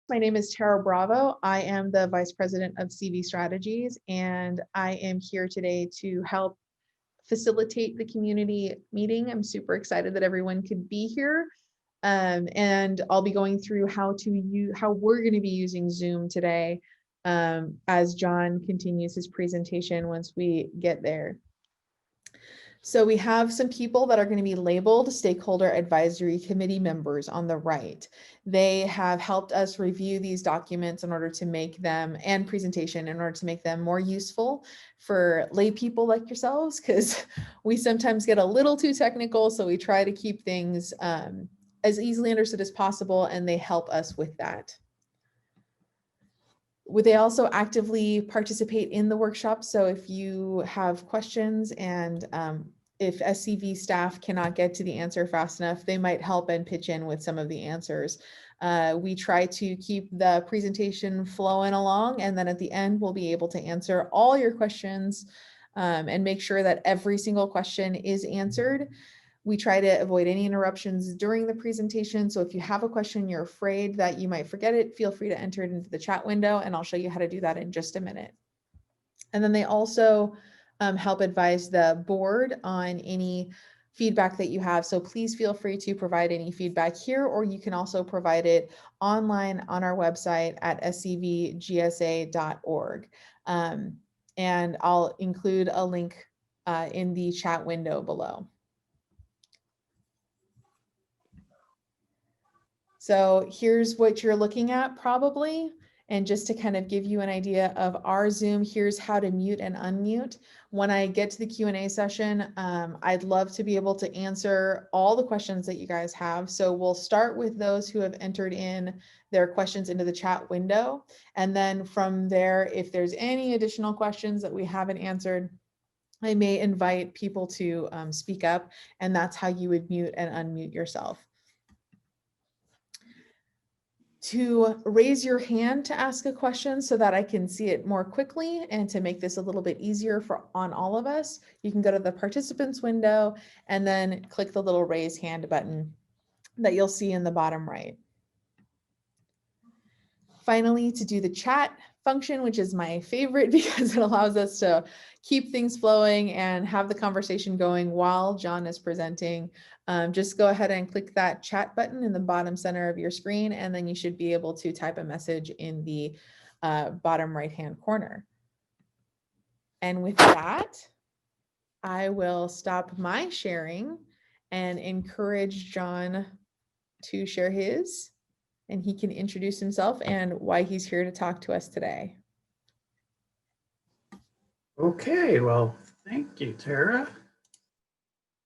My name is Tara Bravo. I am the Vice President of CV Strategies, and I am here today to help facilitate the community meeting. I'm super excited that everyone could be here. And I'll be going through how we're going to be using Zoom today as John continues his presentation once we get there. So we have some people that are going to be labeled Stakeholder Advisory Committee members on the right. They have helped us review these documents in order to make them, and presentation, in order to make them more useful for lay people like yourselves, because we sometimes get a little too technical. So we try to keep things as easily understood as possible, and they help us with that. Would they also actively participate in the workshop? So if you have questions and if SCV staff cannot get to the answer fast enough, they might help and pitch in with some of the answers. We try to keep the presentation flowing along, and then at the end, we'll be able to answer all your questions and make sure that every single question is answered. We try to avoid any interruptions during the presentation. So if you have a question, you're afraid that you might forget it, feel free to enter it into the chat window, and I'll show you how to do that in just a minute. And then they also help advise the board on any feedback that you have. So please feel free to provide any feedback here, or you can also provide it online on our website at scvgsa.org. And I'll include a link in the chat window below. So here's what you're looking at probably. And just to kind of give you an idea of our Zoom, here's how to mute and unmute. When I get to the Q&A session, I'd love to be able to answer all the questions that you guys have. So we'll start with those who have entered in their questions into the chat window. And then from there, if there's any additional questions that we haven't answered, I may invite people to speak up, and that's how you would mute and unmute yourself. To raise your hand to ask a question so that I can see it more quickly, and to make this a little bit easier on all of us, you can go to the participants window and then click the little raise hand button that you'll see in the bottom right. Finally, to do the chat function, which is my favorite because it allows us to keep things flowing and have the conversation going while John is presenting. Just go ahead and click that chat button in the bottom center of your screen, and then you should be able to type a message in the bottom right-hand corner. And with that, I will stop my sharing and encourage John to share his, and he can introduce himself and why he's here to talk to us today. Okay, well, thank you, Tara.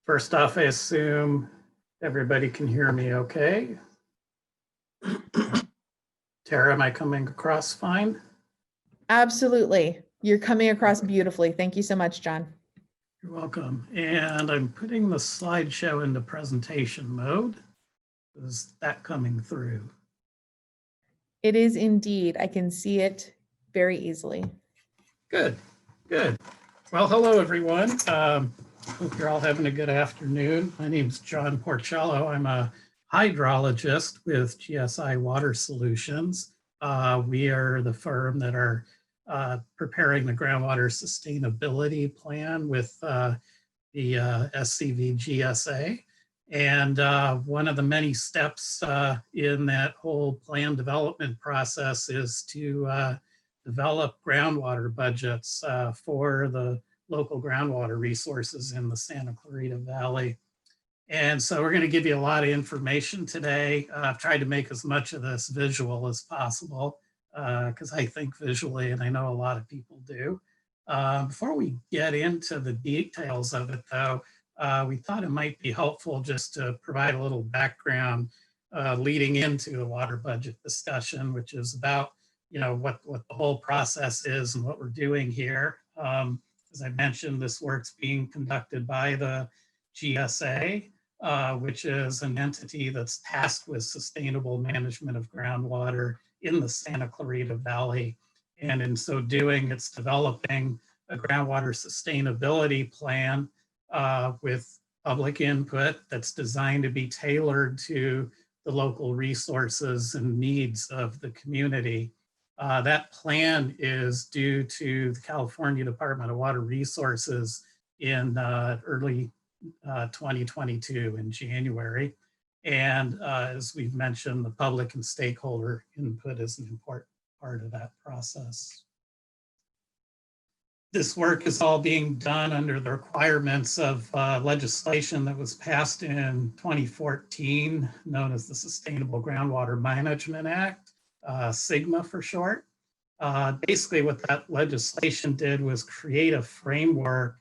First off, I assume everybody can hear me okay. Tara, am I coming across fine? Absolutely. You're coming across beautifully. Thank you so much, John. You're welcome. And I'm putting the slideshow into presentation mode. Is that coming through? It is indeed. I can see it very easily. Good, good. Well, hello, everyone. Hope you're all having a good afternoon. My name is John Porcello. I'm a hydrologist with GSI Water Solutions. We are the firm that are preparing the groundwater sustainability plan with the Scvgsa. And one of the many steps in that whole plan development process is to develop groundwater budgets for the local groundwater resources in the Santa Clarita Valley. And so we're going to give you a lot of information today. I've tried to make as much of this visual as possible because I think visually, and I know a lot of people do. Before we get into the details of it, though, we thought it might be helpful just to provide a little background leading into the water budget discussion, which is about what the whole process is and what we're doing here. As I mentioned, this work's being conducted by the GSA, which is an entity that's tasked with sustainable management of groundwater in the Santa Clarita Valley. And in so doing, it's developing a groundwater sustainability plan with public input that's designed to be tailored to the local resources and needs of the community. That plan is due to the California Department of Water Resources in early 2022 in January. And as we've mentioned, the public and stakeholder input is an important part of that process. This work is all being done under the requirements of legislation that was passed in 2014, known as the Sustainable Groundwater Management Act, SGMA for short. Basically what that legislation did was create a framework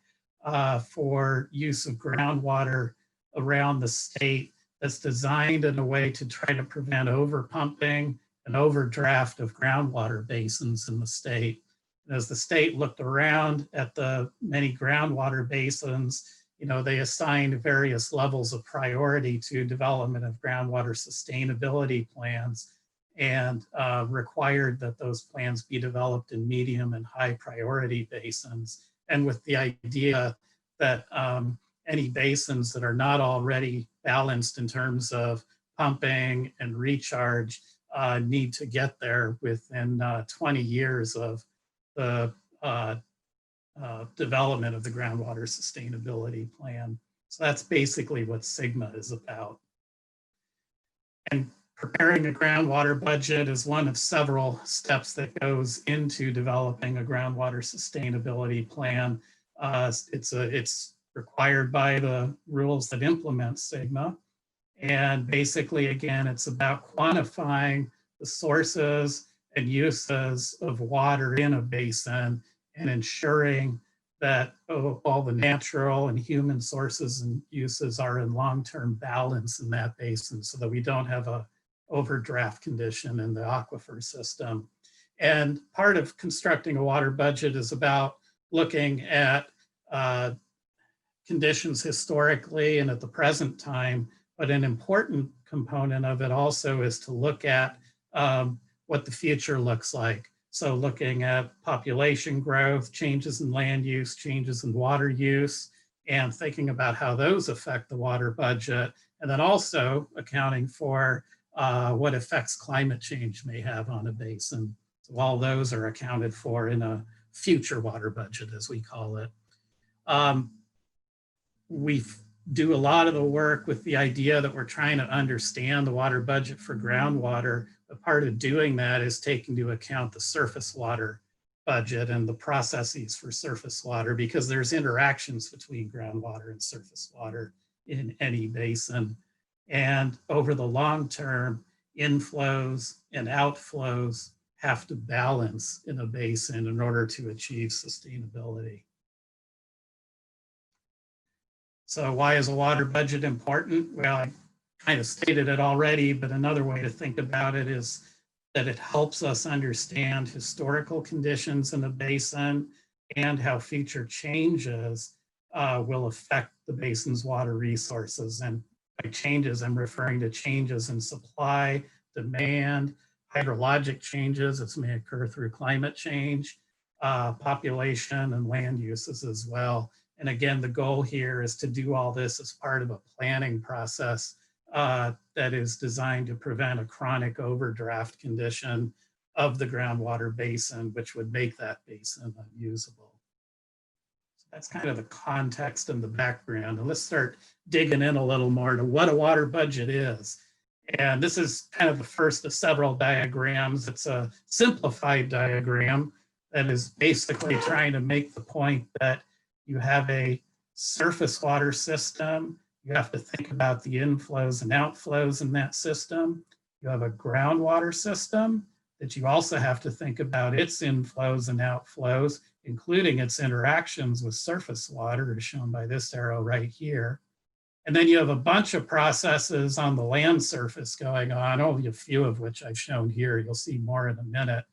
for use of groundwater around the state that's designed in a way to try to prevent overpumping and overdraft of groundwater basins in the state. And as the state looked around at the many groundwater basins, they assigned various levels of priority to development of groundwater sustainability plans and required that those plans be developed in medium and high priority basins. And with the idea that any basins that are not already balanced in terms of pumping and recharge need to get there within 20 years of the development of the groundwater sustainability plan. So that's basically what SGMA is about. And preparing a groundwater budget is one of several steps that goes into developing a groundwater sustainability plan. It's required by the rules that implement SGMA. And basically, again, it's about quantifying the sources and uses of water in a basin and ensuring that all the natural and human sources and uses are in long-term balance in that basin so that we don't have a overdraft condition in the aquifer system. And part of constructing a water budget is about looking at conditions historically and at the present time, but an important component of it also is to look at what the future looks like. So looking at population growth, changes in land use, changes in water use, and thinking about how those affect the water budget, and then also accounting for what effects climate change may have on a basin. So all those are accounted for in a future water budget, as we call it. We do a lot of the work with the idea that we're trying to understand the water budget for groundwater. But part of doing that is taking into account the surface water budget and the processes for surface water, because there's interactions between groundwater and surface water in any basin. And over the long term, inflows and outflows have to balance in a basin in order to achieve sustainability. So why is a water budget important? Well, I kind of stated it already, but another way to think about it is that it helps us understand historical conditions in a basin and how future changes will affect the basin's water resources. And by changes, I'm referring to changes in supply, demand, hydrologic changes that may occur through climate change, population and land uses as well. And again, the goal here is to do all this as part of a planning process that is designed to prevent a chronic overdraft condition of the groundwater basin, which would make that basin unusable. So that's kind of the context and the background. And let's start digging in a little more to what a water budget is. And this is kind of the first of several diagrams. It's a simplified diagram that is basically trying to make the point that you have a surface water system. You have to think about the inflows and outflows in that system. You have a groundwater system that you also have to think about its inflows and outflows, including its interactions with surface water, as shown by this arrow right here. And then you have a bunch of processes on the land surface going on, only a few of which I've shown here. You'll see more in a minute,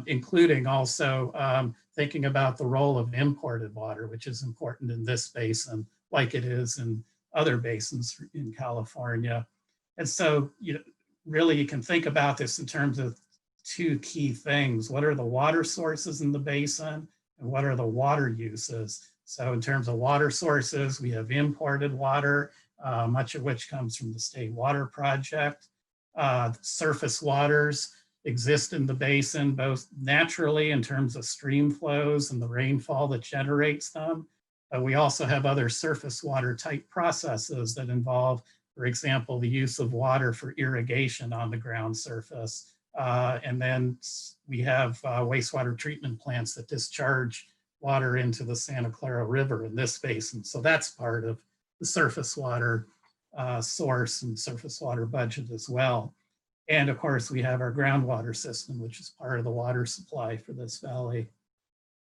including also thinking about the role of imported water, which is important in this basin, like it is in other basins in California. And so, really you can think about this in terms of two key things. What are the water sources in the basin and what are the water uses? So in terms of water sources, we have imported water, much of which comes from the State Water Project. Surface waters exist in the basin, both naturally in terms of stream flows and the rainfall that generates them. But we also have other surface water type processes that involve, for example, the use of water for irrigation on the ground surface. And then we have wastewater treatment plants that discharge water into the Santa Clara River in this basin. So that's part of the surface water source and surface water budget as well. And of course, we have our groundwater system, which is part of the water supply for this valley.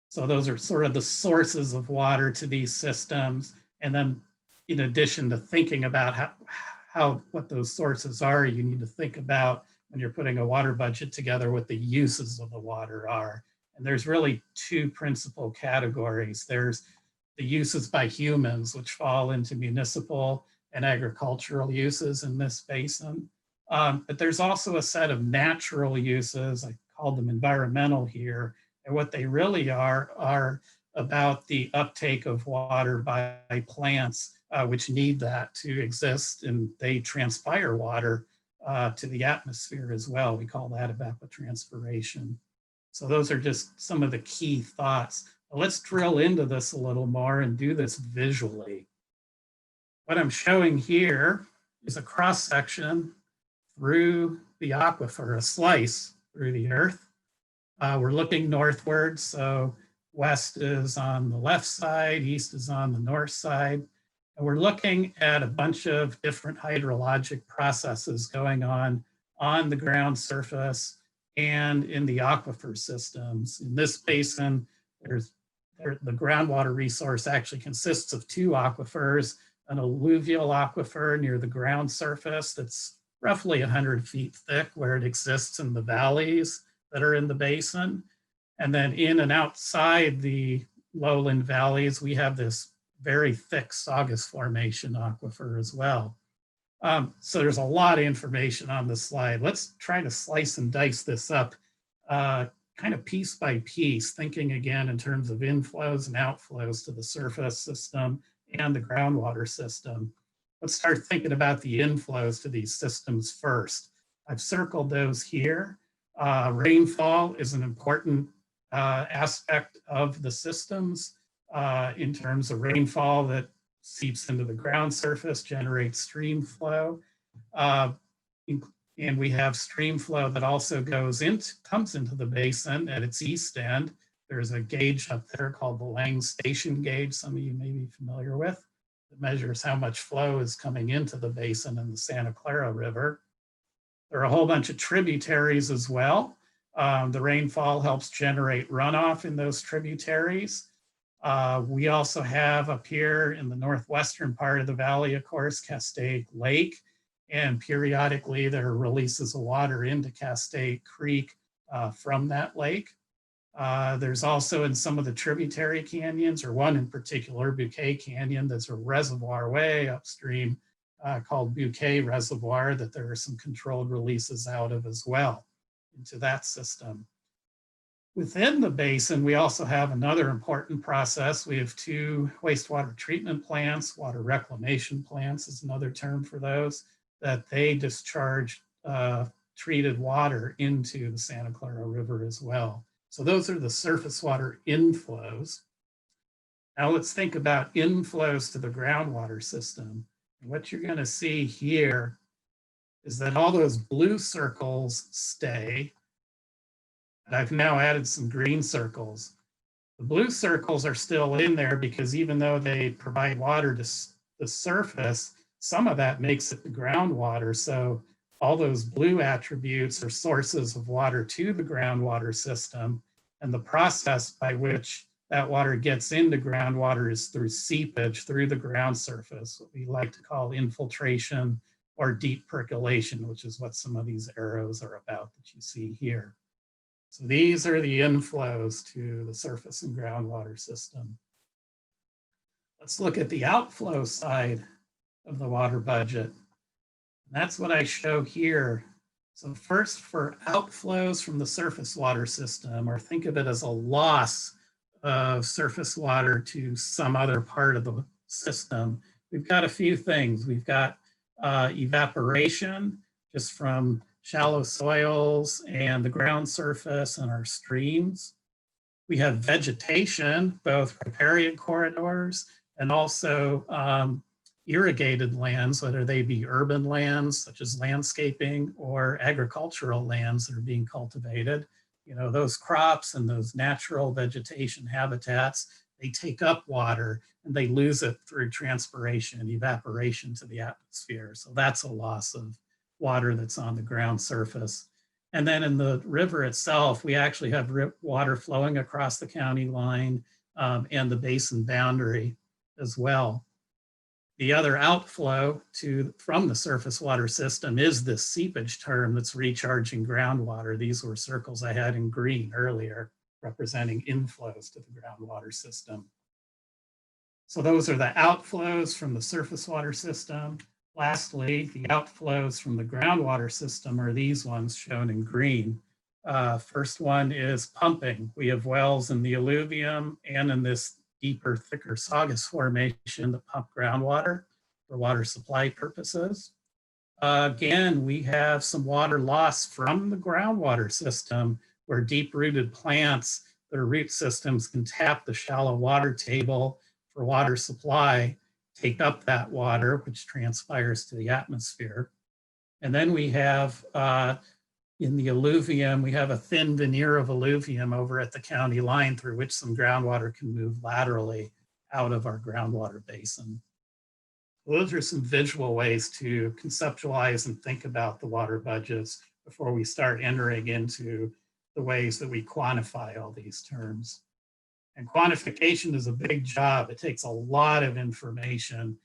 So those are sort of the sources of water to these systems. And then in addition to thinking about what those sources are, you need to think about when you're putting a water budget together what the uses of the water are. And there's really two principal categories. There's the uses by humans, which fall into municipal and agricultural uses in this basin. But there's also a set of natural uses, I called them environmental here, and what they really are about the uptake of water by plants, which need that to exist, and they transpire water to the atmosphere as well. We call that evapotranspiration. So those are just some of the key thoughts. But let's drill into this a little more and do this visually. What I'm showing here is a cross section through the aquifer, a slice through the earth. We're looking northward, so west is on the left side, east is on the north side. And we're looking at a bunch of different hydrologic processes going on the ground surface and in the aquifer systems. In this basin, the groundwater resource actually consists of two aquifers, an alluvial aquifer near the ground surface that's roughly 100 feet thick where it exists in the valleys that are in the basin. And then in and outside the lowland valleys, we have this very thick Saugus Formation aquifer as well. So there's a lot of information on this slide. Let's try to slice and dice this up kind of piece by piece, thinking again in terms of inflows and outflows to the surface system and the groundwater system. Let's start thinking about the inflows to these systems first. I've circled those here. Rainfall is an important aspect of the systems in terms of rainfall that seeps into the ground surface, generates stream flow. And we have stream flow that also comes into the basin at its east end. There's a gauge up there called the Lang Station gauge, some of you may be familiar with. It measures how much flow is coming into the basin in the Santa Clara River. There are a whole bunch of tributaries as well. The rainfall helps generate runoff in those tributaries. We also have up here in the northwestern part of the valley, of course, Castaic Lake, and periodically there are releases of water into Castaic Creek from that lake. There's also in some of the tributary canyons, or one in particular, Bouquet Canyon, there's a reservoir way upstream called Bouquet Reservoir that there are some controlled releases out of as well into that system. Within the basin, we also have another important process. We have two wastewater treatment plants, water reclamation plants is another term for those, that they discharge treated water into the Santa Clara River as well. So those are the surface water inflows. Now let's think about inflows to the groundwater system. And what you're going to see here is that all those blue circles stay. And I've now added some green circles. The blue circles are still in there because even though they provide water to the surface, some of that makes it the groundwater. So all those blue attributes are sources of water to the groundwater system. And the process by which that water gets into groundwater is through seepage through the ground surface, what we like to call infiltration or deep percolation, which is what some of these arrows are about that you see here. So these are the inflows to the surface and groundwater system. Let's look at the outflow side of the water budget. And that's what I show here. So first, for outflows from the surface water system, or think of it as a loss of surface water to some other part of the system, we've got a few things. We've got evaporation, just from shallow soils and the ground surface and our streams. We have vegetation, both riparian corridors and also irrigated lands, whether they be urban lands such as landscaping or agricultural lands that are being cultivated. You know, those crops and those natural vegetation habitats, they take up water and they lose it through transpiration and evaporation to the atmosphere. So that's a loss of water that's on the ground surface. And then in the river itself, we actually have water flowing across the county line and the basin boundary as well. The other outflow from the surface water system is this seepage term that's recharging groundwater. These were circles I had in green earlier, representing inflows to the groundwater system. So those are the outflows from the surface water system. Lastly, the outflows from the groundwater system are these ones shown in green. First one is pumping. We have wells in the alluvium and in this deeper, thicker Saugus formation that pump groundwater for water supply purposes. Again, we have some water loss from the groundwater system where deep-rooted plants, their root systems can tap the shallow water table for water supply, take up that water, which transpires to the atmosphere. And then we have in the alluvium, we have a thin veneer of alluvium over at the county line through which some groundwater can move laterally out of our groundwater basin. Those are some visual ways to conceptualize and think about the water budgets before we start entering into the ways that we quantify all these terms. And quantification is a big job. It takes a lot of information.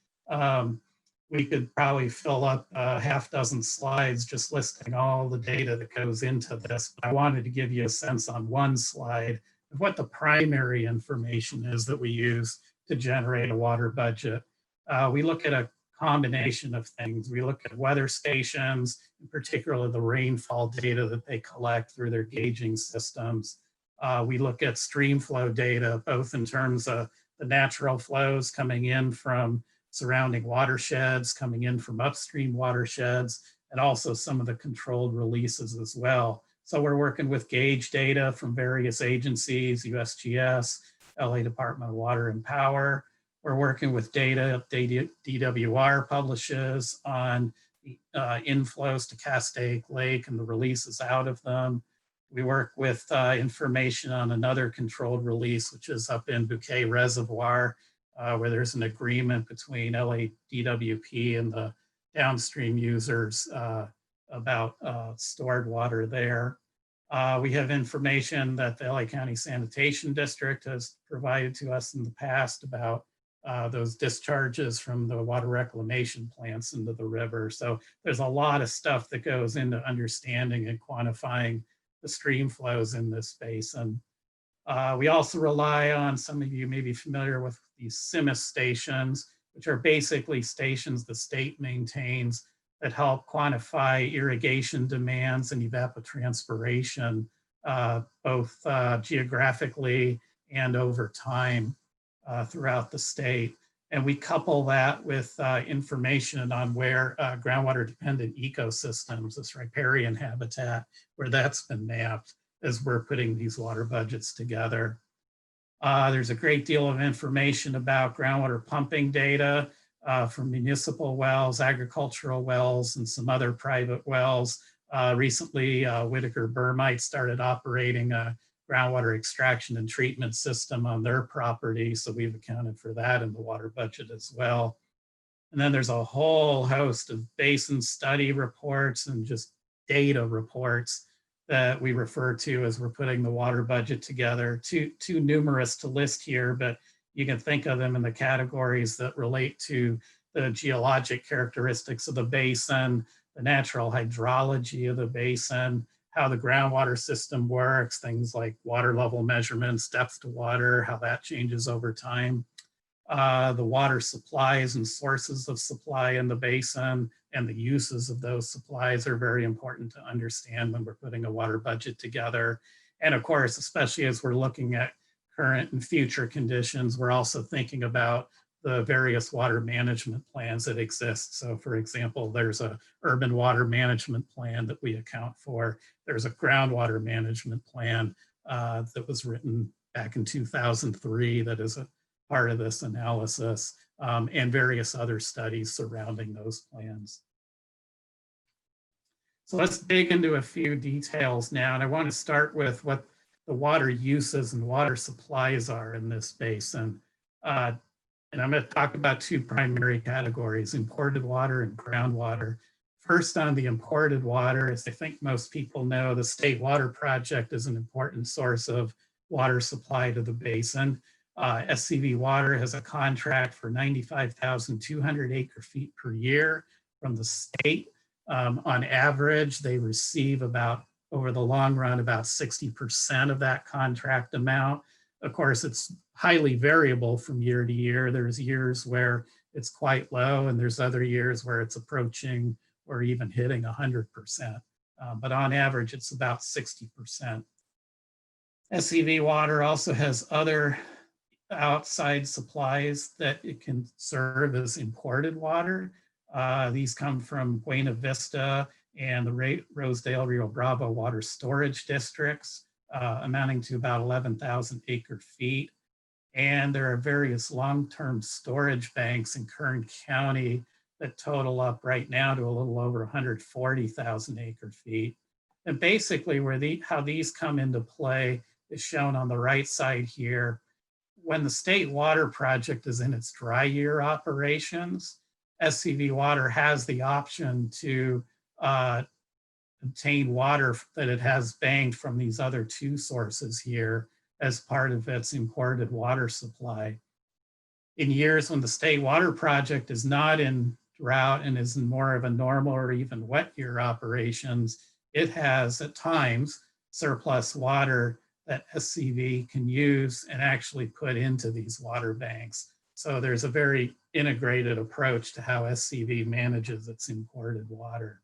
We could probably fill up a half dozen slides just listing all the data that goes into this. But I wanted to give you a sense on one slide of what the primary information is that we use to generate a water budget. We look at a combination of things. We look at weather stations, in particular the rainfall data that they collect through their gauging systems. We look at stream flow data, both in terms of the natural flows coming in from surrounding watersheds, coming in from upstream watersheds, and also some of the controlled releases as well. So we're working with gauge data from various agencies, USGS, LA Department of Water and Power. We're working with data DWR publishes on the inflows to Castaic Lake and the releases out of them. We work with information on another controlled release, which is up in Bouquet Reservoir, where there's an agreement between LADWP and the downstream users about stored water there. We have information that the LA County Sanitation District has provided to us in the past about those discharges from the water reclamation plants into the river. So there's a lot of stuff that goes into understanding and quantifying the stream flows in this basin. We also rely on, some of you may be familiar with these CIMIS stations, which are basically stations the state maintains that help quantify irrigation demands and evapotranspiration, both geographically and over time throughout the state. And we couple that with information on where groundwater dependent ecosystems, this riparian habitat, where that's been mapped as we're putting these water budgets together. There's a great deal of information about groundwater pumping data from municipal wells, agricultural wells, and some other private wells. Recently, Whitaker Burmite started operating a groundwater extraction and treatment system on their property. So we've accounted for that in the water budget as well. And then there's a whole host of basin study reports and just data reports that we refer to as we're putting the water budget together. Too numerous to list here, but you can think of them in the categories that relate to the geologic characteristics of the basin, the natural hydrology of the basin, how the groundwater system works, things like water level measurements, depth to water, how that changes over time. The water supplies and sources of supply in the basin and the uses of those supplies are very important to understand when we're putting a water budget together. And of course, especially as we're looking at current and future conditions, we're also thinking about the various water management plans that exist. So for example, there's a urban water management plan that we account for. There's a groundwater management plan that was written back in 2003 that is a part of this analysis, and various other studies surrounding those plans. So let's dig into a few details now. And I want to start with what the water uses and water supplies are in this basin. And I'm going to talk about two primary categories, imported water and groundwater. First, on the imported water, as I think most people know, the State Water Project is an important source of water supply to the basin. SCV Water has a contract for 95,200 acre feet per year from the state. On average, they receive about, over the long run, about 60% of that contract amount. Of course, it's highly variable from year to year. There's years where it's quite low, and there's other years where it's approaching or even hitting 100%. But on average, it's about 60%. SCV Water also has other outside supplies that it can serve as imported water. These come from Buena Vista and the Rosedale Rio Bravo water storage districts, amounting to about 11,000 acre feet. And there are various long-term storage banks in Kern County that total up right now to a little over 140,000 acre feet. And basically how these come into play is shown on the right side here. When the State Water Project is in its dry year operations, SCV Water has the option to obtain water that it has banked from these other two sources here as part of its imported water supply. In years when the State Water Project is not in drought and is in more of a normal or even wet year operations, it has at times surplus water that SCV can use and actually put into these water banks. So there's a very integrated approach to how SCV manages its imported water.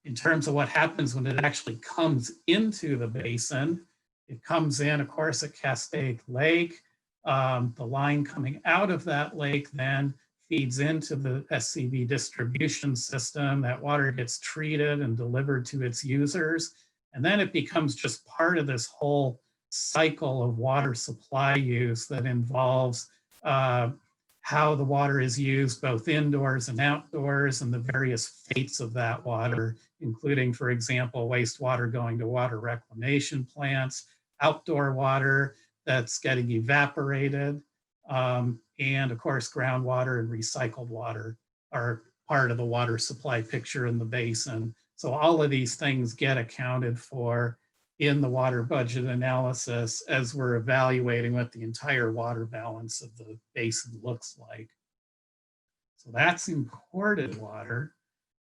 In terms of what happens when it actually comes into the basin, it comes in, of course, at Cascade Lake. The line coming out of that lake then feeds into the SCV distribution system. That water gets treated and delivered to its users. And then it becomes just part of this whole cycle of water supply use that involves how the water is used both indoors and outdoors, and the various fates of that water, including, for example, wastewater going to water reclamation plants, outdoor water that's getting evaporated, and of course, groundwater and recycled water are part of the water supply picture in the basin. So all of these things get accounted for in the water budget analysis as we're evaluating what the entire water balance of the basin looks like. So that's imported water.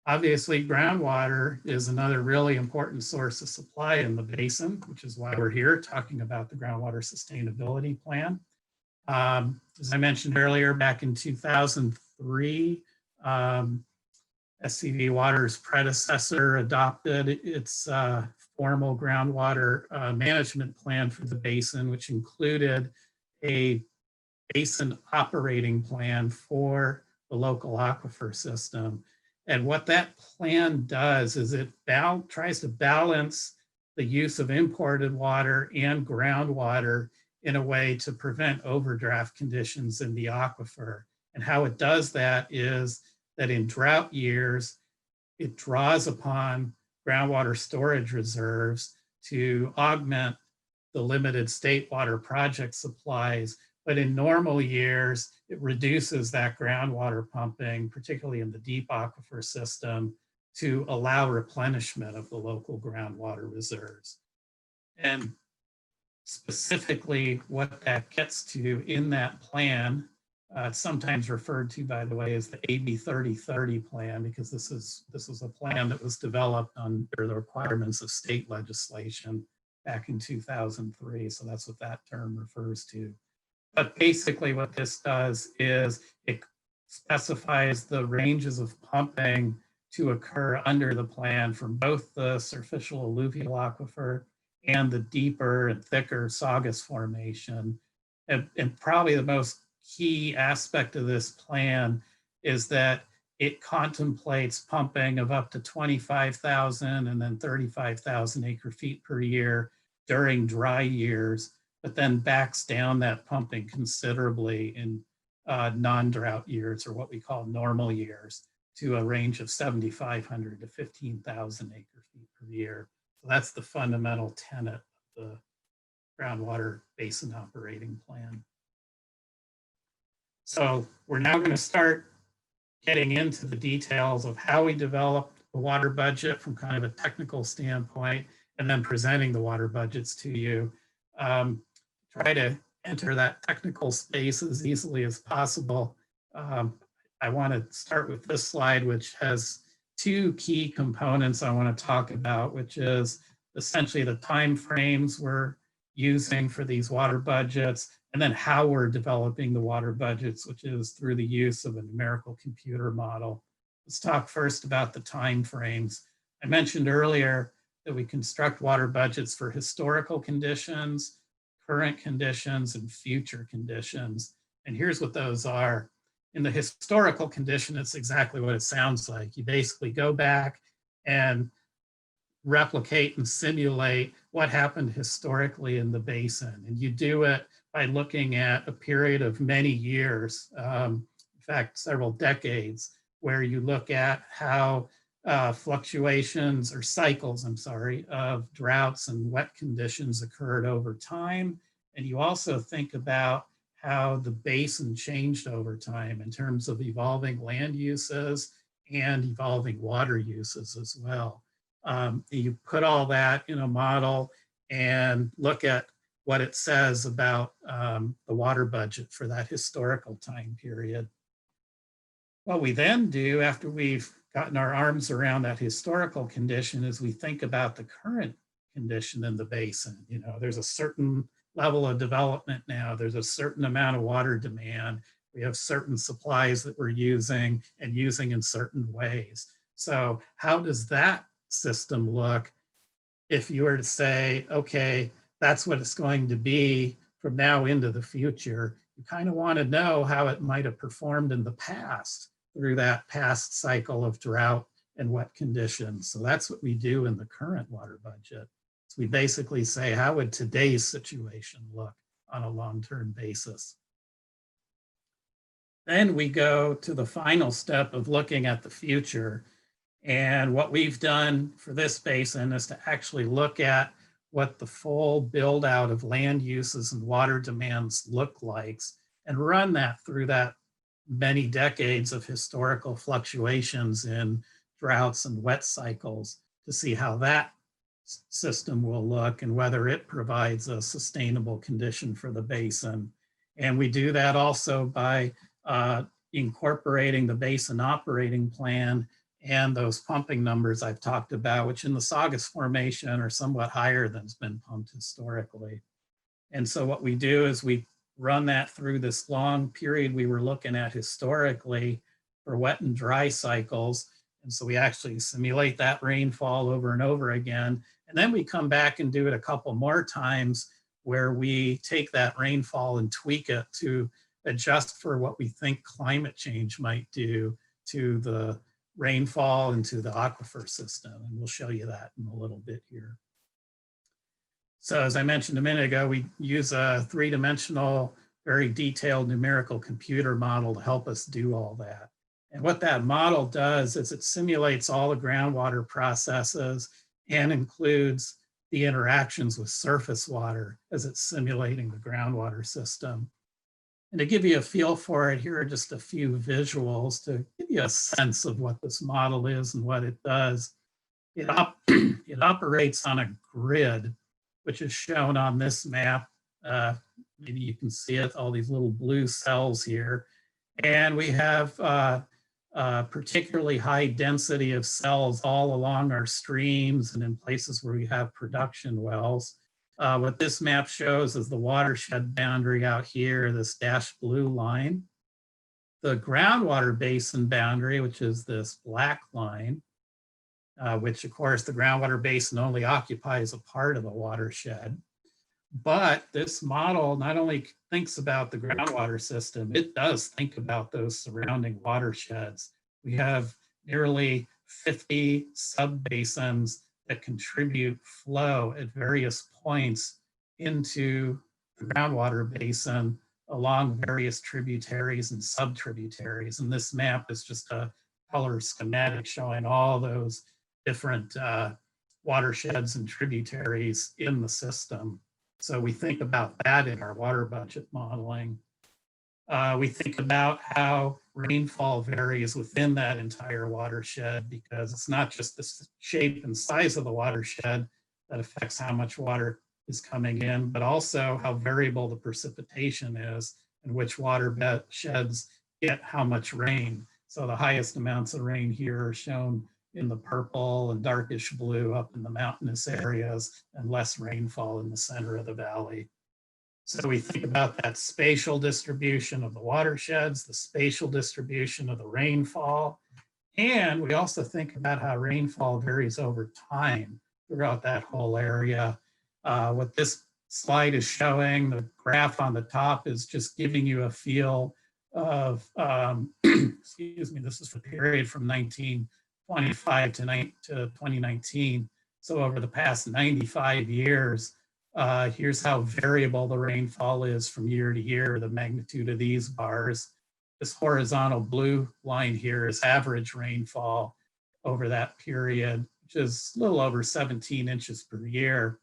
Obviously, groundwater is another really important source of supply in the basin, which is why we're here talking about the groundwater sustainability plan. As I mentioned earlier, back in 2003, SCV Water's predecessor adopted its formal groundwater management plan for the basin, which included a basin operating plan for the local aquifer system. And what that plan does is it tries to balance the use of imported water and groundwater in a way to prevent overdraft conditions in the aquifer. And how it does that is that in drought years, it draws upon groundwater storage reserves to augment the limited state water project supplies. But in normal years, it reduces that groundwater pumping, particularly in the deep aquifer system, to allow replenishment of the local groundwater reserves. And specifically what that gets to in that plan, it's sometimes referred to, by the way, as the AB 3030 plan, because this is a plan that was developed under the requirements of state legislation back in 2003. So that's what that term refers to. But basically what this does is it specifies the ranges of pumping to occur under the plan from both the superficial alluvial aquifer and the deeper and thicker Saugus formation. And probably the most key aspect of this plan is that it contemplates pumping of up to 25,000 and then 35,000 acre feet per year during dry years, but then backs down that pumping considerably in non-drought years, or what we call normal years, to a range of 7,500 to 15,000 acre feet per year. So that's the fundamental tenet of the groundwater basin operating plan. So we're now going to start getting into the details of how we develop a water budget from kind of a technical standpoint, and then presenting the water budgets to you. Try to enter that technical space as easily as possible. I want to start with this slide, which has two key components I want to talk about, which is essentially the time frames we're using for these water budgets, and then how we're developing the water budgets, which is through the use of a numerical computer model. Let's talk first about the time frames. I mentioned earlier that we construct water budgets for historical conditions, current conditions, and future conditions. And here's what those are. In the historical condition, it's exactly what it sounds like. You basically go back and replicate and simulate what happened historically in the basin. And you do it by looking at a period of many years, in fact, several decades, where you look at how fluctuations or cycles, of droughts and wet conditions occurred over time. And you also think about how the basin changed over time in terms of evolving land uses and evolving water uses as well. You put all that in a model and look at what it says about the water budget for that historical time period. What we then do after we've gotten our arms around that historical condition is we think about the current condition in the basin. You know, there's a certain level of development now, there's a certain amount of water demand, we have certain supplies that we're using and using in certain ways. So how does that system look if you were to say, okay, that's what it's going to be from now into the future? You kind of want to know how it might have performed in the past through that past cycle of drought and wet conditions. So that's what we do in the current water budget. So we basically say, how would today's situation look on a long-term basis? Then we go to the final step of looking at the future. And what we've done for this basin is to actually look at what the full build out of land uses and water demands look like, and run that through that many decades of historical fluctuations in droughts and wet cycles to see how that system will look and whether it provides a sustainable condition for the basin. And we do that also by incorporating the basin operating plan and those pumping numbers I've talked about, which in the Saugus Formation are somewhat higher than's been pumped historically. And so what we do is we run that through this long period we were looking at historically for wet and dry cycles. And so we actually simulate that rainfall over and over again. And then we come back and do it a couple more times where we take that rainfall and tweak it to adjust for what we think climate change might do to the rainfall and to the aquifer system. And we'll show you that in a little bit here. So as I mentioned a minute ago, we use a three-dimensional, very detailed numerical computer model to help us do all that. And what that model does is it simulates all the groundwater processes and includes the interactions with surface water as it's simulating the groundwater system. And to give you a feel for it, here are just a few visuals to give you a sense of what this model is and what it does. It operates on a grid, which is shown on this map. Maybe you can see it, all these little blue cells here. And we have particularly high density of cells all along our streams and in places where we have production wells. What this map shows is the watershed boundary out here, this dashed blue line. The groundwater basin boundary, which is this black line, which of course the groundwater basin only occupies a part of the watershed. But this model not only thinks about the groundwater system, it does think about those surrounding watersheds. We have nearly 50 subbasins that contribute flow at various points into the groundwater basin along various tributaries and subtributaries. And this map is just a color schematic showing all those different watersheds and tributaries in the system. So we think about that in our water budget modeling. We think about how rainfall varies within that entire watershed, because it's not just the shape and size of the watershed that affects how much water is coming in, but also how variable the precipitation is and which watersheds get how much rain. So the highest amounts of rain here are shown in the purple and darkish blue up in the mountainous areas, and less rainfall in the center of the valley. So we think about that spatial distribution of the watersheds, the spatial distribution of the rainfall, and we also think about how rainfall varies over time throughout that whole area. What this slide is showing, the graph on the top is just giving you a feel of, excuse me, this is the period from 1925 to 2019. So over the past 95 years, here's how variable the rainfall is from year to year, the magnitude of these bars. This horizontal blue line here is average rainfall over that period, which is a little over 17 inches per year.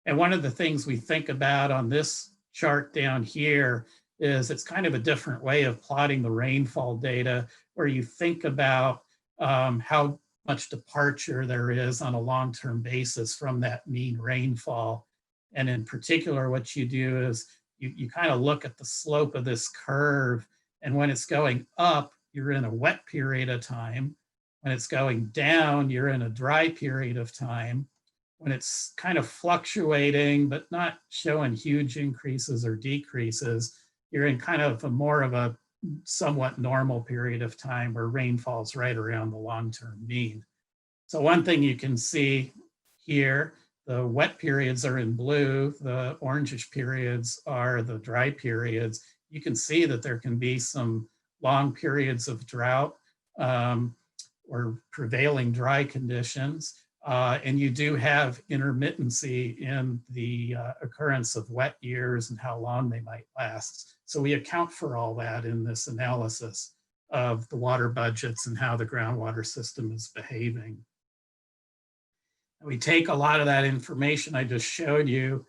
And one of the things we think about on this chart down here is it's kind of a different way of plotting the rainfall data, where you think about how much departure there is on a long-term basis from that mean rainfall. And in particular, what you do is you kind of look at the slope of this curve. And when it's going up, you're in a wet period of time. When it's going down, you're in a dry period of time. When it's kind of fluctuating, but not showing huge increases or decreases, you're in kind of more of a somewhat normal period of time where rainfall's right around the long-term mean. So one thing you can see here, the wet periods are in blue, the orangish periods are the dry periods. You can see that there can be some long periods of drought or prevailing dry conditions. And you do have intermittency in the occurrence of wet years and how long they might last. So we account for all that in this analysis of the water budgets and how the groundwater system is behaving. We take a lot of that information I just showed you,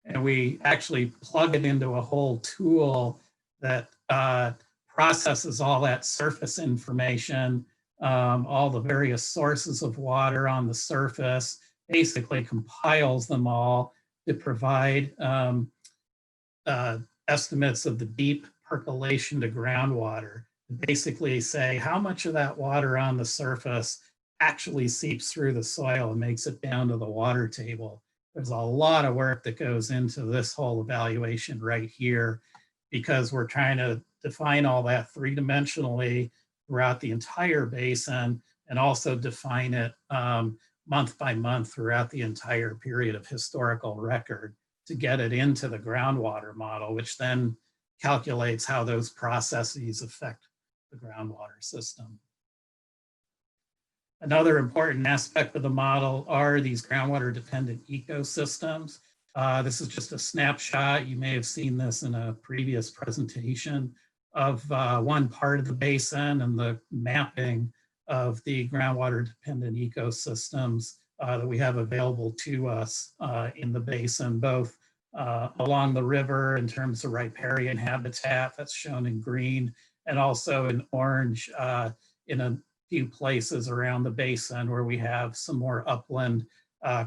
and we actually plug it into a whole tool that processes all that surface information, all the various sources of water on the surface, basically compiles them all to provide estimates of the deep percolation to groundwater. Basically say how much of that water on the surface actually seeps through the soil and makes it down to the water table. There's a lot of work that goes into this whole evaluation right here, because we're trying to define all that three-dimensionally throughout the entire basin, and also define it month by month throughout the entire period of historical record to get it into the groundwater model, which then calculates how those processes affect the groundwater system. Another important aspect of the model are these groundwater dependent ecosystems. This is just a snapshot. You may have seen this in a previous presentation of one part of the basin and the mapping of the groundwater dependent ecosystems that we have available to us in the basin, both along the river in terms of riparian habitat, that's shown in green, and also in orange in a few places around the basin where we have some more upland,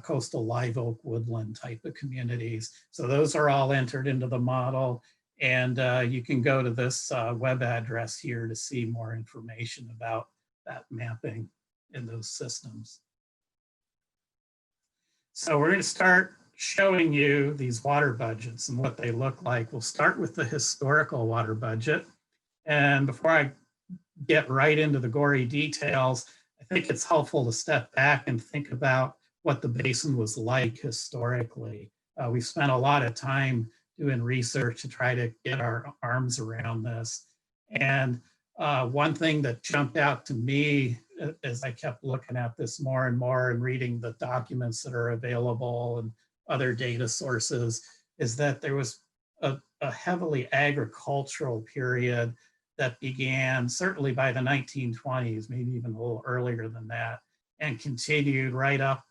coastal live oak woodland type of communities. So those are all entered into the model, and you can go to this web address here to see more information about that mapping in those systems. So we're going to start showing you these water budgets and what they look like. We'll start with the historical water budget. And before I get right into the gory details, I think it's helpful to step back and think about what the basin was like historically. we spent a lot of time doing research to try to get our arms around this. And one thing that jumped out to me as I kept looking at this more and more and reading the documents that are available and other data sources is that there was a heavily agricultural period that began certainly by the 1920s, maybe even a little earlier than that, and continued right up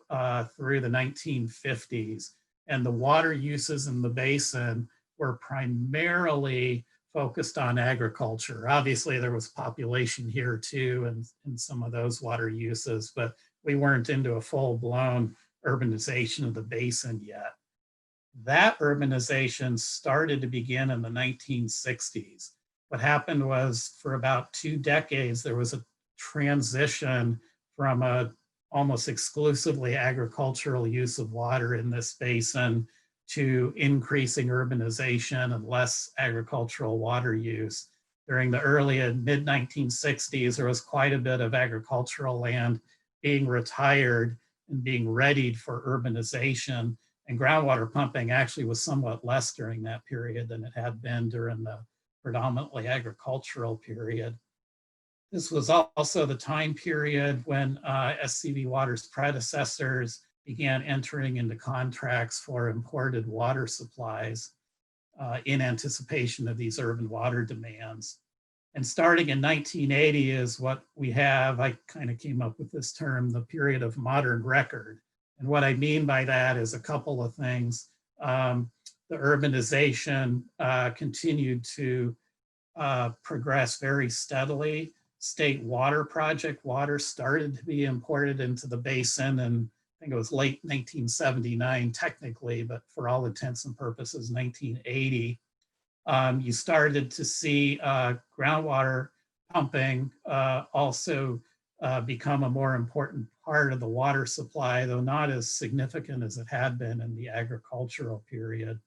through the 1950s. And the water uses in the basin were primarily focused on agriculture. Obviously, there was population here too, and some of those water uses, but we weren't into a full-blown urbanization of the basin yet. That urbanization started to begin in the 1960s. What happened was for about 2 decades, there was a transition from a almost exclusively agricultural use of water in this basin to increasing urbanization and less agricultural water use. During the early and mid 1960s, there was quite a bit of agricultural land being retired and being readied for urbanization. And groundwater pumping actually was somewhat less during that period than it had been during the predominantly agricultural period. This was also the time period when SCV Water's predecessors began entering into contracts for imported water supplies in anticipation of these urban water demands. And starting in 1980 is what we have, I kind of came up with this term, the period of modern record. And what I mean by that is a couple of things. The urbanization continued to progress very steadily. State water project water started to be imported into the basin, and I think it was late 1979 technically, but for all intents and purposes, 1980. You started to see groundwater pumping also become a more important part of the water supply, though not as significant as it had been in the agricultural period.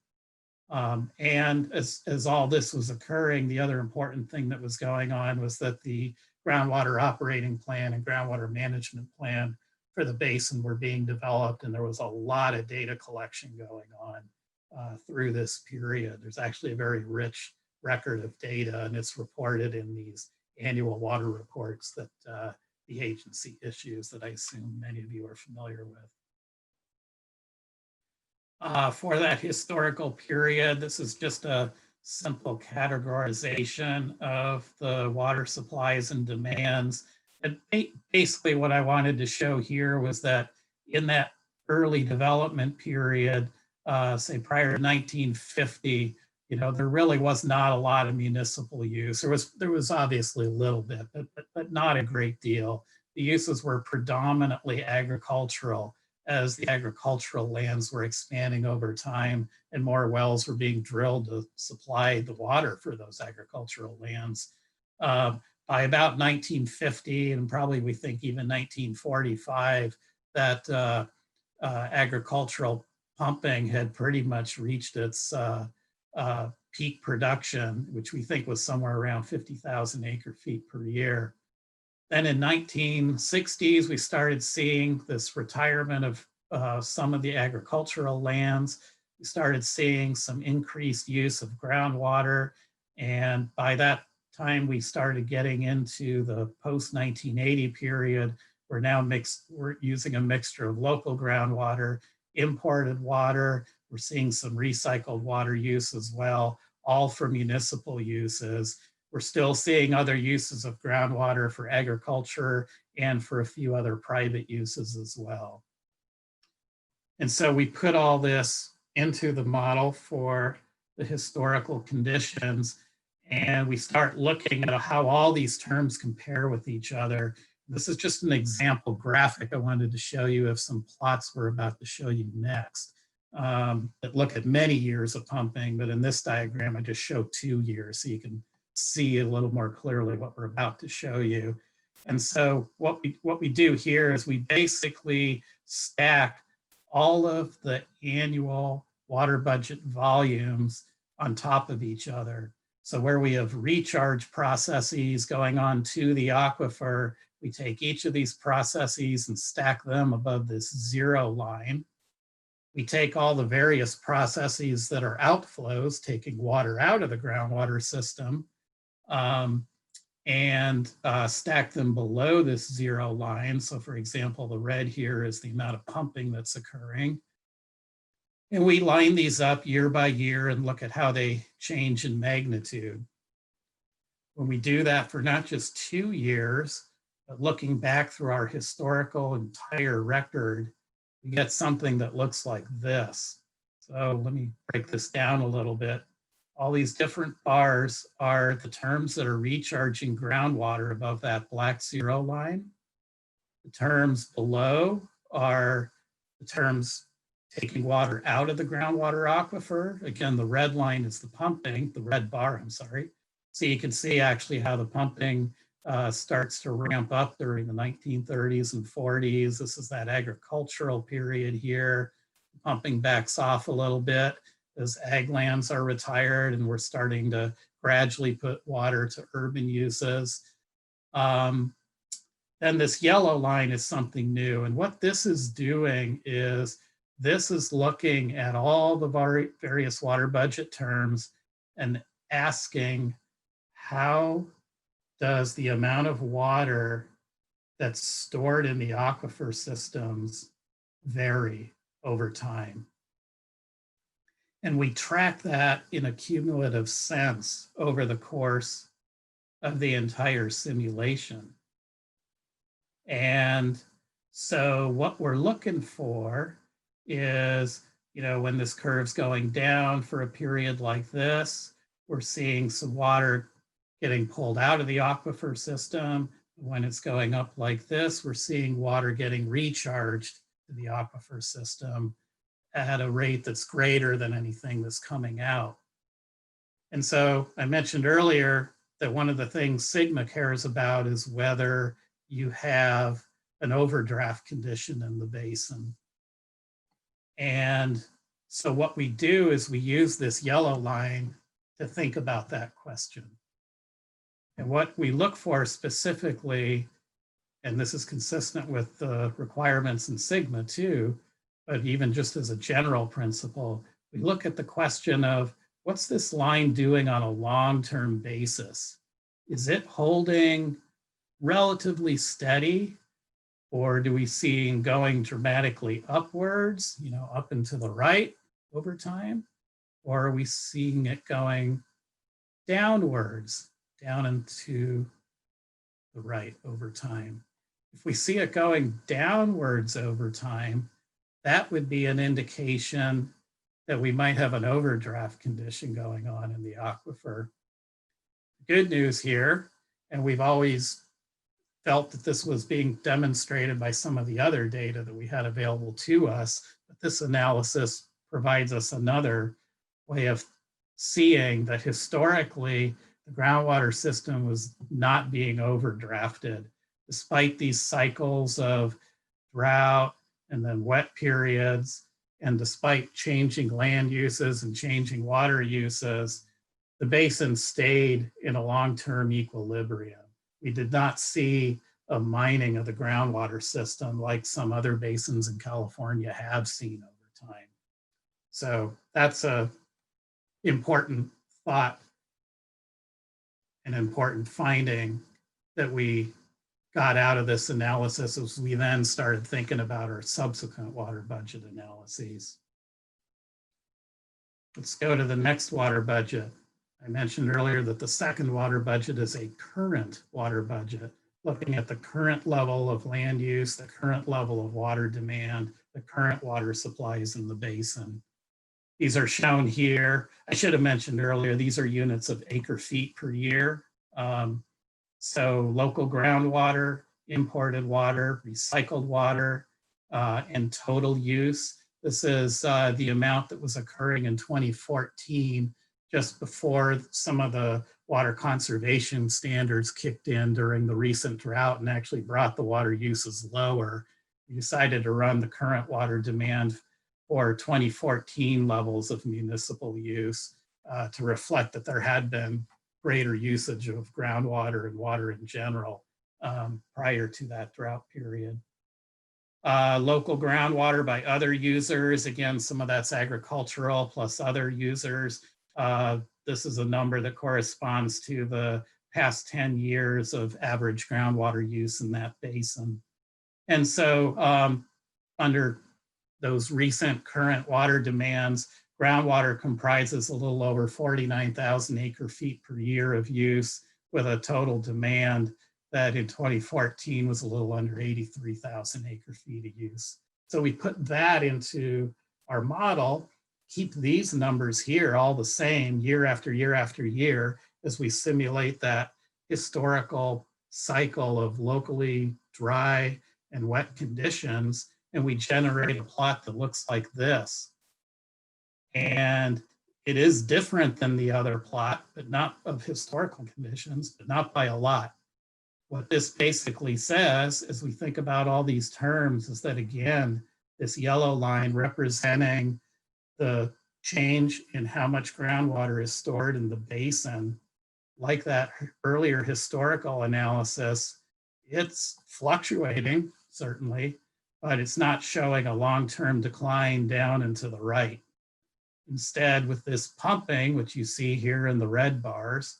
And as all this was occurring, the other important thing that was going on was that the groundwater operating plan and groundwater management plan for the basin were being developed, and there was a lot of data collection going on through this period. There's actually a very rich record of data, and it's reported in these annual water reports that the agency issues that I assume many of you are familiar with. For that historical period, this is just a simple categorization of the water supplies and demands. And basically what I wanted to show here was that in that early development period, say prior to 1950, there really was not a lot of municipal use. There was obviously a little bit, but not a great deal. The uses were predominantly agricultural, as the agricultural lands were expanding over time and more wells were being drilled to supply the water for those agricultural lands. By about 1950, and probably we think even 1945, that agricultural pumping had pretty much reached its peak production, which we think was somewhere around 50,000 acre feet per year. Then in 1960s, we started seeing this retirement of some of the agricultural lands. We started seeing some increased use of groundwater. And by that time, we started getting into the post-1980 period. We're using a mixture of local groundwater, imported water. We're seeing some recycled water use as well, all for municipal uses. We're still seeing other uses of groundwater for agriculture and for a few other private uses as well. And so we put all this into the model for the historical conditions, and we start looking at how all these terms compare with each other. This is just an example graphic I wanted to show you of some plots we're about to show you next that look at many years of pumping, but in this diagram, I just show 2 years so you can see a little more clearly what we're about to show you. And so what we do here is we basically stack all of the annual water budget volumes on top of each other. So where we have recharge processes going on to the aquifer, we take each of these processes and stack them above this 0 line. we take all the various processes that are outflows, taking water out of the groundwater system, and stack them below this zero line. So for example, the red here is the amount of pumping that's occurring. And we line these up year by year and look at how they change in magnitude. When we do that for not just 2 years, but looking back through our historical entire record, we get something that looks like this. So let me break this down a little bit. All these different bars are the terms that are recharging groundwater above that black zero line. The terms below are the terms taking water out of the groundwater aquifer. Again, the red line is the pumping, the red bar, I'm sorry. So you can see actually how the pumping starts to ramp up during the 1930s and 40s. This is that agricultural period here. Pumping backs off a little bit as ag lands are retired and we're starting to gradually put water to urban uses. Then this yellow line is something new. And what this is doing is this is looking at all the various water budget terms and asking, how does the amount of water that's stored in the aquifer systems vary over time? And we track that in a cumulative sense over the course of the entire simulation. And so what we're looking for is, when this curve's going down for a period like this, we're seeing some water getting pulled out of the aquifer system. When it's going up like this, we're seeing water getting recharged to the aquifer system at a rate that's greater than anything that's coming out. And so I mentioned earlier that one of the things Sigma cares about is whether you have an overdraft condition in the basin. And so what we do is we use this yellow line to think about that question. And what we look for specifically, and this is consistent with the requirements in Sigma too, but even just as a general principle, we look at the question of what's this line doing on a long-term basis? Is it holding relatively steady, or do we see it going dramatically upwards, up and to the right over time? Or are we seeing it going downwards, down and to the right over time? If we see it going downwards over time, that would be an indication that we might have an overdraft condition going on in the aquifer. Good news here, and we've always felt that this was being demonstrated by some of the other data that we had available to us, but this analysis provides us another way of seeing that historically the groundwater system was not being overdrafted, despite these cycles of drought and then wet periods, and despite changing land uses and changing water uses, the basin stayed in a long-term equilibrium. We did not see a mining of the groundwater system like some other basins in California have seen over time. So that's an important thought, an important finding that we got out of this analysis as we then started thinking about our subsequent water budget analyses. Let's go to the next water budget. I mentioned earlier that the second water budget is a current water budget, looking at the current level of land use, the current level of water demand, the current water supplies in the basin. These are shown here. I should have mentioned earlier, these are units of acre feet per year. So local groundwater, imported water, recycled water, and total use. This is the amount that was occurring in 2014, just before some of the water conservation standards kicked in during the recent drought and actually brought the water uses lower. We decided to run the current water demand for 2014 levels of municipal use to reflect that there had been greater usage of groundwater and water in general prior to that drought period. Local groundwater by other users. Again, some of that's agricultural plus other users. This is a number that corresponds to the past 10 years of average groundwater use in that basin. And so under those recent current water demands, groundwater comprises a little over 49,000 acre feet per year of use, with a total demand that in 2014 was a little under 83,000 acre feet of use. So we put that into our model, keep these numbers here all the same year after year after year as we simulate that historical cycle of locally dry and wet conditions, and we generate a plot that looks like this. And it is different than the other plot, but not of historical conditions, but not by a lot. What this basically says, as we think about all these terms, is that again, this yellow line representing the change in how much groundwater is stored in the basin, like that earlier historical analysis, it's fluctuating, certainly, but it's not showing a long-term decline down and to the right. Instead, with this pumping, which you see here in the red bars,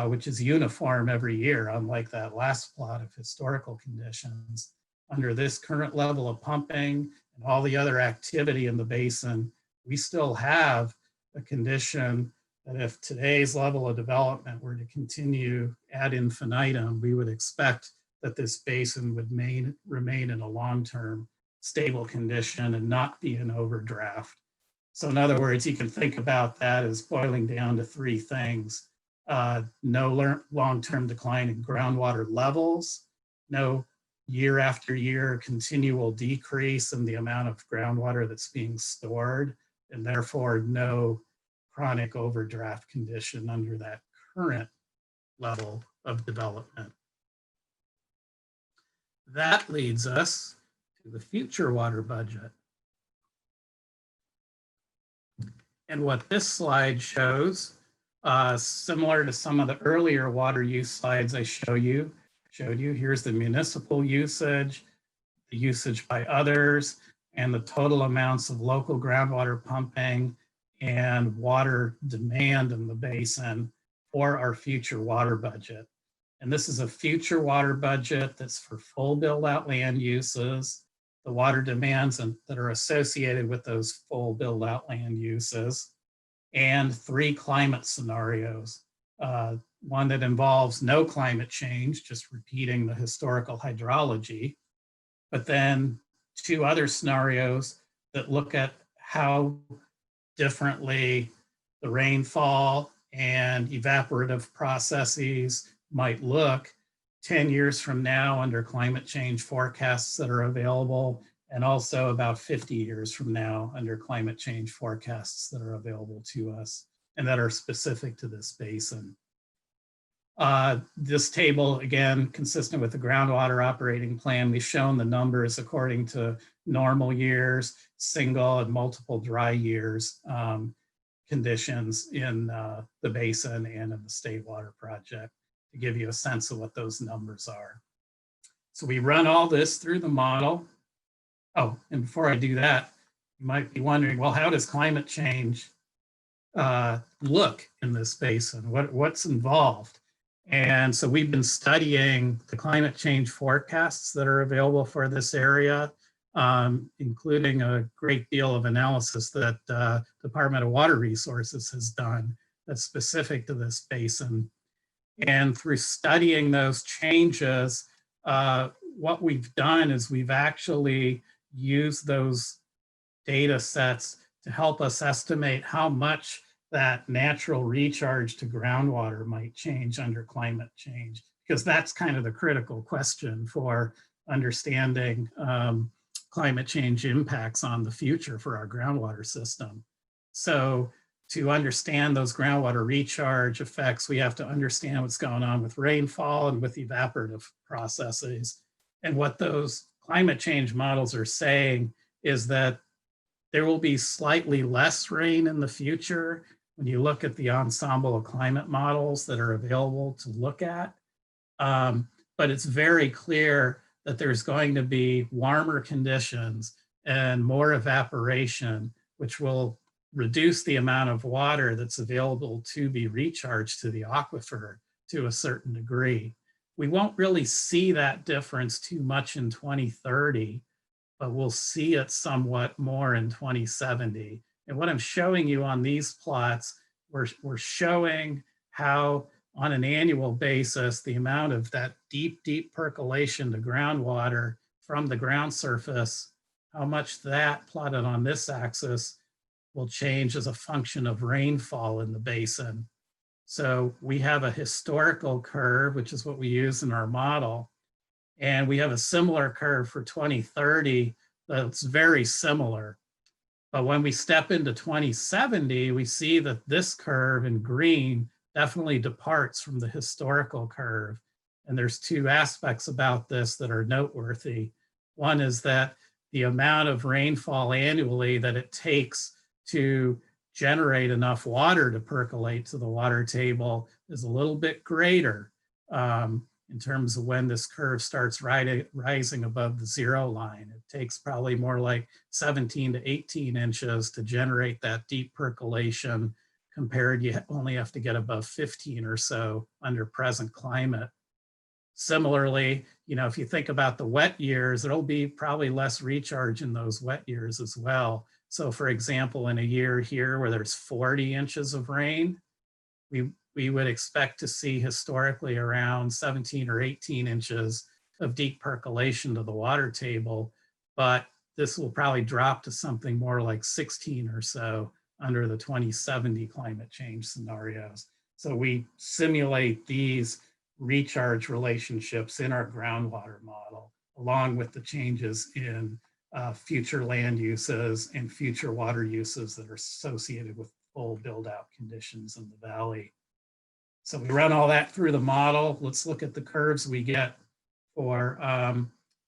which is uniform every year, unlike that last plot of historical conditions, under this current level of pumping and all the other activity in the basin, we still have a condition that if today's level of development were to continue ad infinitum, we would expect that this basin would remain in a long-term stable condition and not be in overdraft. So in other words, you can think about that as boiling down to three things. No long-term decline in groundwater levels, no year after year continual decrease in the amount of groundwater that's being stored, and therefore no chronic overdraft condition under that current level of development. That leads us to the future water budget. And what this slide shows, similar to some of the earlier water use slides I showed you, here's the municipal usage, the usage by others, and the total amounts of local groundwater pumping and water demand in the basin for our future water budget. And this is a future water budget that's for full build-out land uses, the water demands that are associated with those full build-out land uses, and three climate scenarios. One that involves no climate change, just repeating the historical hydrology, but then two other scenarios that look at how differently the rainfall and evaporative processes might look 10 years from now under climate change forecasts that are available, and also about 50 years from now under climate change forecasts that are available to us and that are specific to this basin. This table, again, consistent with the groundwater operating plan, we've shown the numbers according to normal years, single and multiple dry years conditions in the basin and in the state water project to give you a sense of what those numbers are. So we run all this through the model. Oh, and before I do that, you might be wondering, well, how does climate change look in this basin? What's involved? And so we've been studying the climate change forecasts that are available for this area, including a great deal of analysis that Department of Water Resources has done that's specific to this basin. And through studying those changes, what we've done is we've actually used those data sets to help us estimate how much that natural recharge to groundwater might change under climate change, because that's kind of the critical question for understanding climate change impacts on the future for our groundwater system. So to understand those groundwater recharge effects, we have to understand what's going on with rainfall and with evaporative processes. And what those climate change models are saying is that there will be slightly less rain in the future when you look at the ensemble of climate models that are available to look at. But it's very clear that there's going to be warmer conditions and more evaporation, which will reduce the amount of water that's available to be recharged to the aquifer to a certain degree. We won't really see that difference too much in 2030, but we'll see it somewhat more in 2070. And what I'm showing you on these plots, we're showing how on an annual basis, the amount of that deep, deep percolation to groundwater from the ground surface, how much that plotted on this axis will change as a function of rainfall in the basin. So we have a historical curve, which is what we use in our model. And we have a similar curve for 2030 that's very similar. But when we step into 2070, we see that this curve in green definitely departs from the historical curve. And there's two aspects about this that are noteworthy. One is that the amount of rainfall annually that it takes to generate enough water to percolate to the water table is a little bit greater in terms of when this curve starts rising above the zero line. It takes probably more like 17 to 18 inches to generate that deep percolation, compared you only have to get above 15 or so under present climate. Similarly, if you think about the wet years, there'll be probably less recharge in those wet years as well. So for example, in a year here where there's 40 inches of rain, we would expect to see historically around 17 or 18 inches of deep percolation to the water table, but this will probably drop to something more like 16 or so under the 2070 climate change scenarios. So we simulate these recharge relationships in our groundwater model, along with the changes in future land uses and future water uses that are associated with full build out conditions in the valley. So we run all that through the model. Let's look at the curves we get for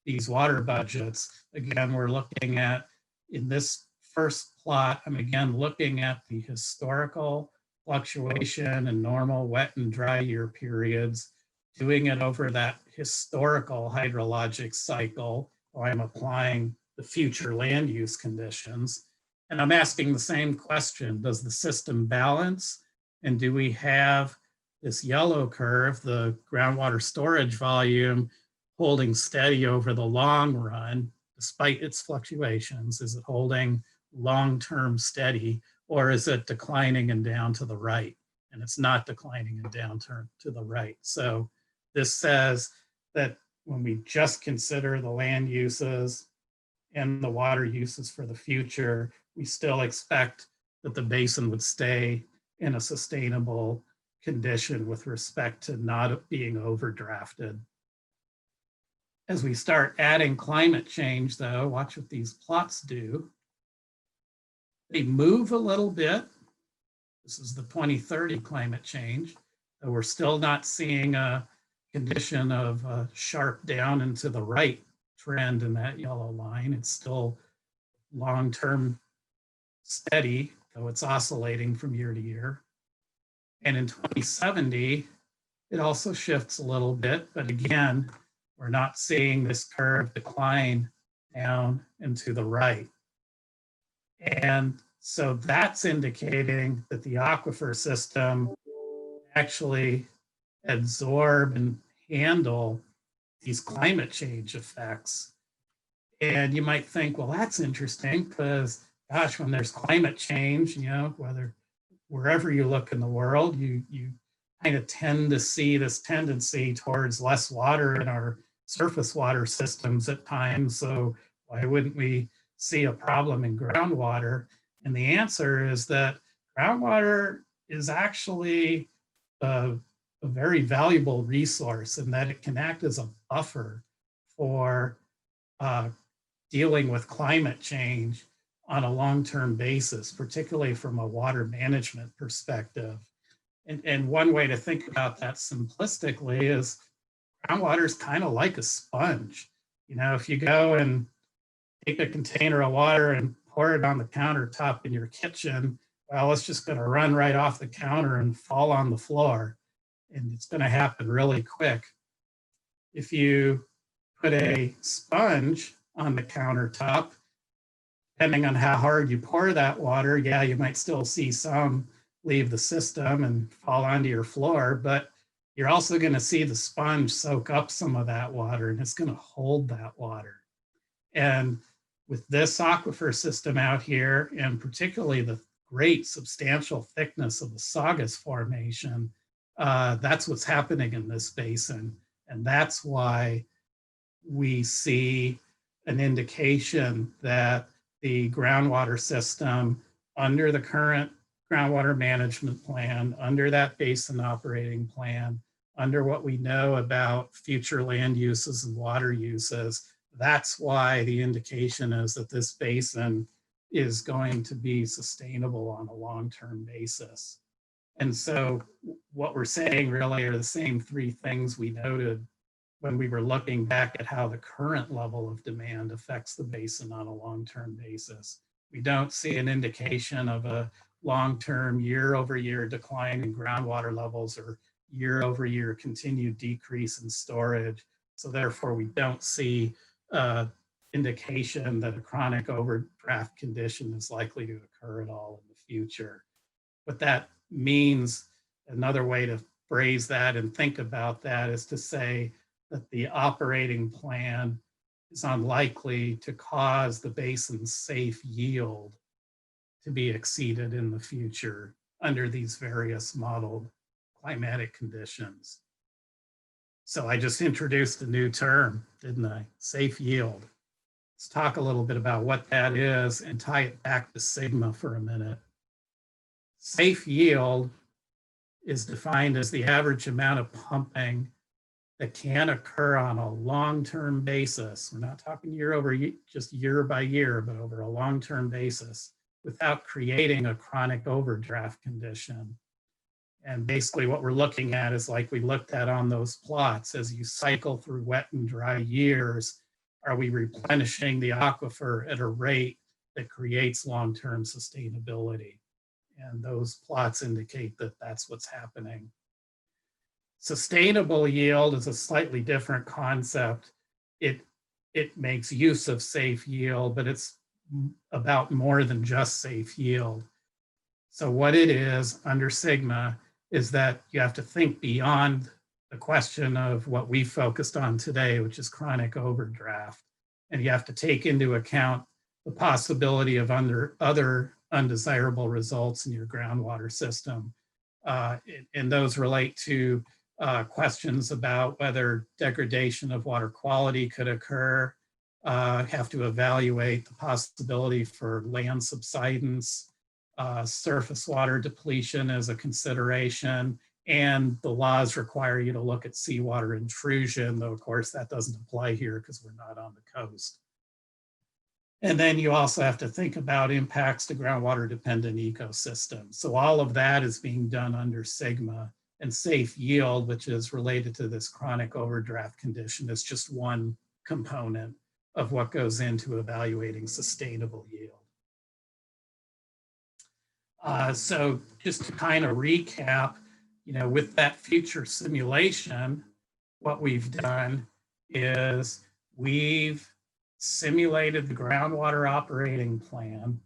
these water budgets. Again, we're looking at, in this first plot, I'm again looking at the historical fluctuation and normal wet and dry year periods, doing it over that historical hydrologic cycle, or I'm applying the future land use conditions. And I'm asking the same question: does the system balance? And do we have this yellow curve, the groundwater storage volume, holding steady over the long run, despite its fluctuations? Is it holding long-term steady, or is it declining and down to the right? And it's not declining and down to the right. So this says that when we just consider the land uses and the water uses for the future, we still expect that the basin would stay in a sustainable condition with respect to not being overdrafted. As we start adding climate change, though, watch what these plots do. They move a little bit. This is the 2030 climate change. We're still not seeing a condition of a sharp down and to the right trend in that yellow line. It's still long-term steady, though it's oscillating from year to year. And in 2070, it also shifts a little bit, but again, we're not seeing this curve decline down and to the right. And so that's indicating that the aquifer system actually absorb and handle these climate change effects. And you might think, well, that's interesting because, gosh, when there's climate change, whether wherever you look in the world, you kind of tend to see this tendency towards less water in our surface water systems at times. So why wouldn't we see a problem in groundwater? And the answer is that groundwater is actually a very valuable resource in that it can act as a buffer for dealing with climate change on a long-term basis, particularly from a water management perspective. And one way to think about that simplistically is groundwater is kind of like a sponge. If you go and take a container of water and pour it on the countertop in your kitchen, well, it's just going to run right off the counter and fall on the floor. And it's going to happen really quick. If you put a sponge on the countertop, depending on how hard you pour that water, yeah, you might still see some leave the system and fall onto your floor, but you're also going to see the sponge soak up some of that water, and it's going to hold that water. And with this aquifer system out here, and particularly the great substantial thickness of the Saugus Formation, that's what's happening in this basin. And that's why we see an indication that the groundwater system under the current groundwater management plan, under that basin operating plan, under what we know about future land uses and water uses, that's why the indication is that this basin is going to be sustainable on a long-term basis. And so what we're saying really are the same three things we noted when we were looking back at how the current level of demand affects the basin on a long-term basis. We don't see an indication of a long-term year-over-year decline in groundwater levels or year-over-year continued decrease in storage. So therefore, we don't see indication that a chronic overdraft condition is likely to occur at all in the future. What that means, another way to phrase that and think about that is to say that the operating plan is unlikely to cause the basin's safe yield to be exceeded in the future under these various modeled climatic conditions. So I just introduced a new term, didn't I? Safe yield. Let's talk a little bit about what that is and tie it back to sigma for a minute. Safe yield is defined as the average amount of pumping that can occur on a long-term basis. We're not talking year over year, just year by year, but over a long-term basis without creating a chronic overdraft condition. And basically what we're looking at is like we looked at on those plots, as you cycle through wet and dry years, are we replenishing the aquifer at a rate that creates long-term sustainability? And those plots indicate that that's what's happening. Sustainable yield is a slightly different concept. It makes use of safe yield, but it's about more than just safe yield. So what it is under sigma is that you have to think beyond the question of what we focused on today, which is chronic overdraft. And you have to take into account the possibility of other undesirable results in your groundwater system. And those relate to questions about whether degradation of water quality could occur, have to evaluate the possibility for land subsidence, surface water depletion as a consideration, and the laws require you to look at seawater intrusion, though of course that doesn't apply here because we're not on the coast. And then you also have to think about impacts to groundwater dependent ecosystems. So all of that is being done under sigma, and safe yield, which is related to this chronic overdraft condition, is just one component of what goes into evaluating sustainable yield. So just to kind of recap, with that future simulation, what we've done is we've simulated the groundwater operating plan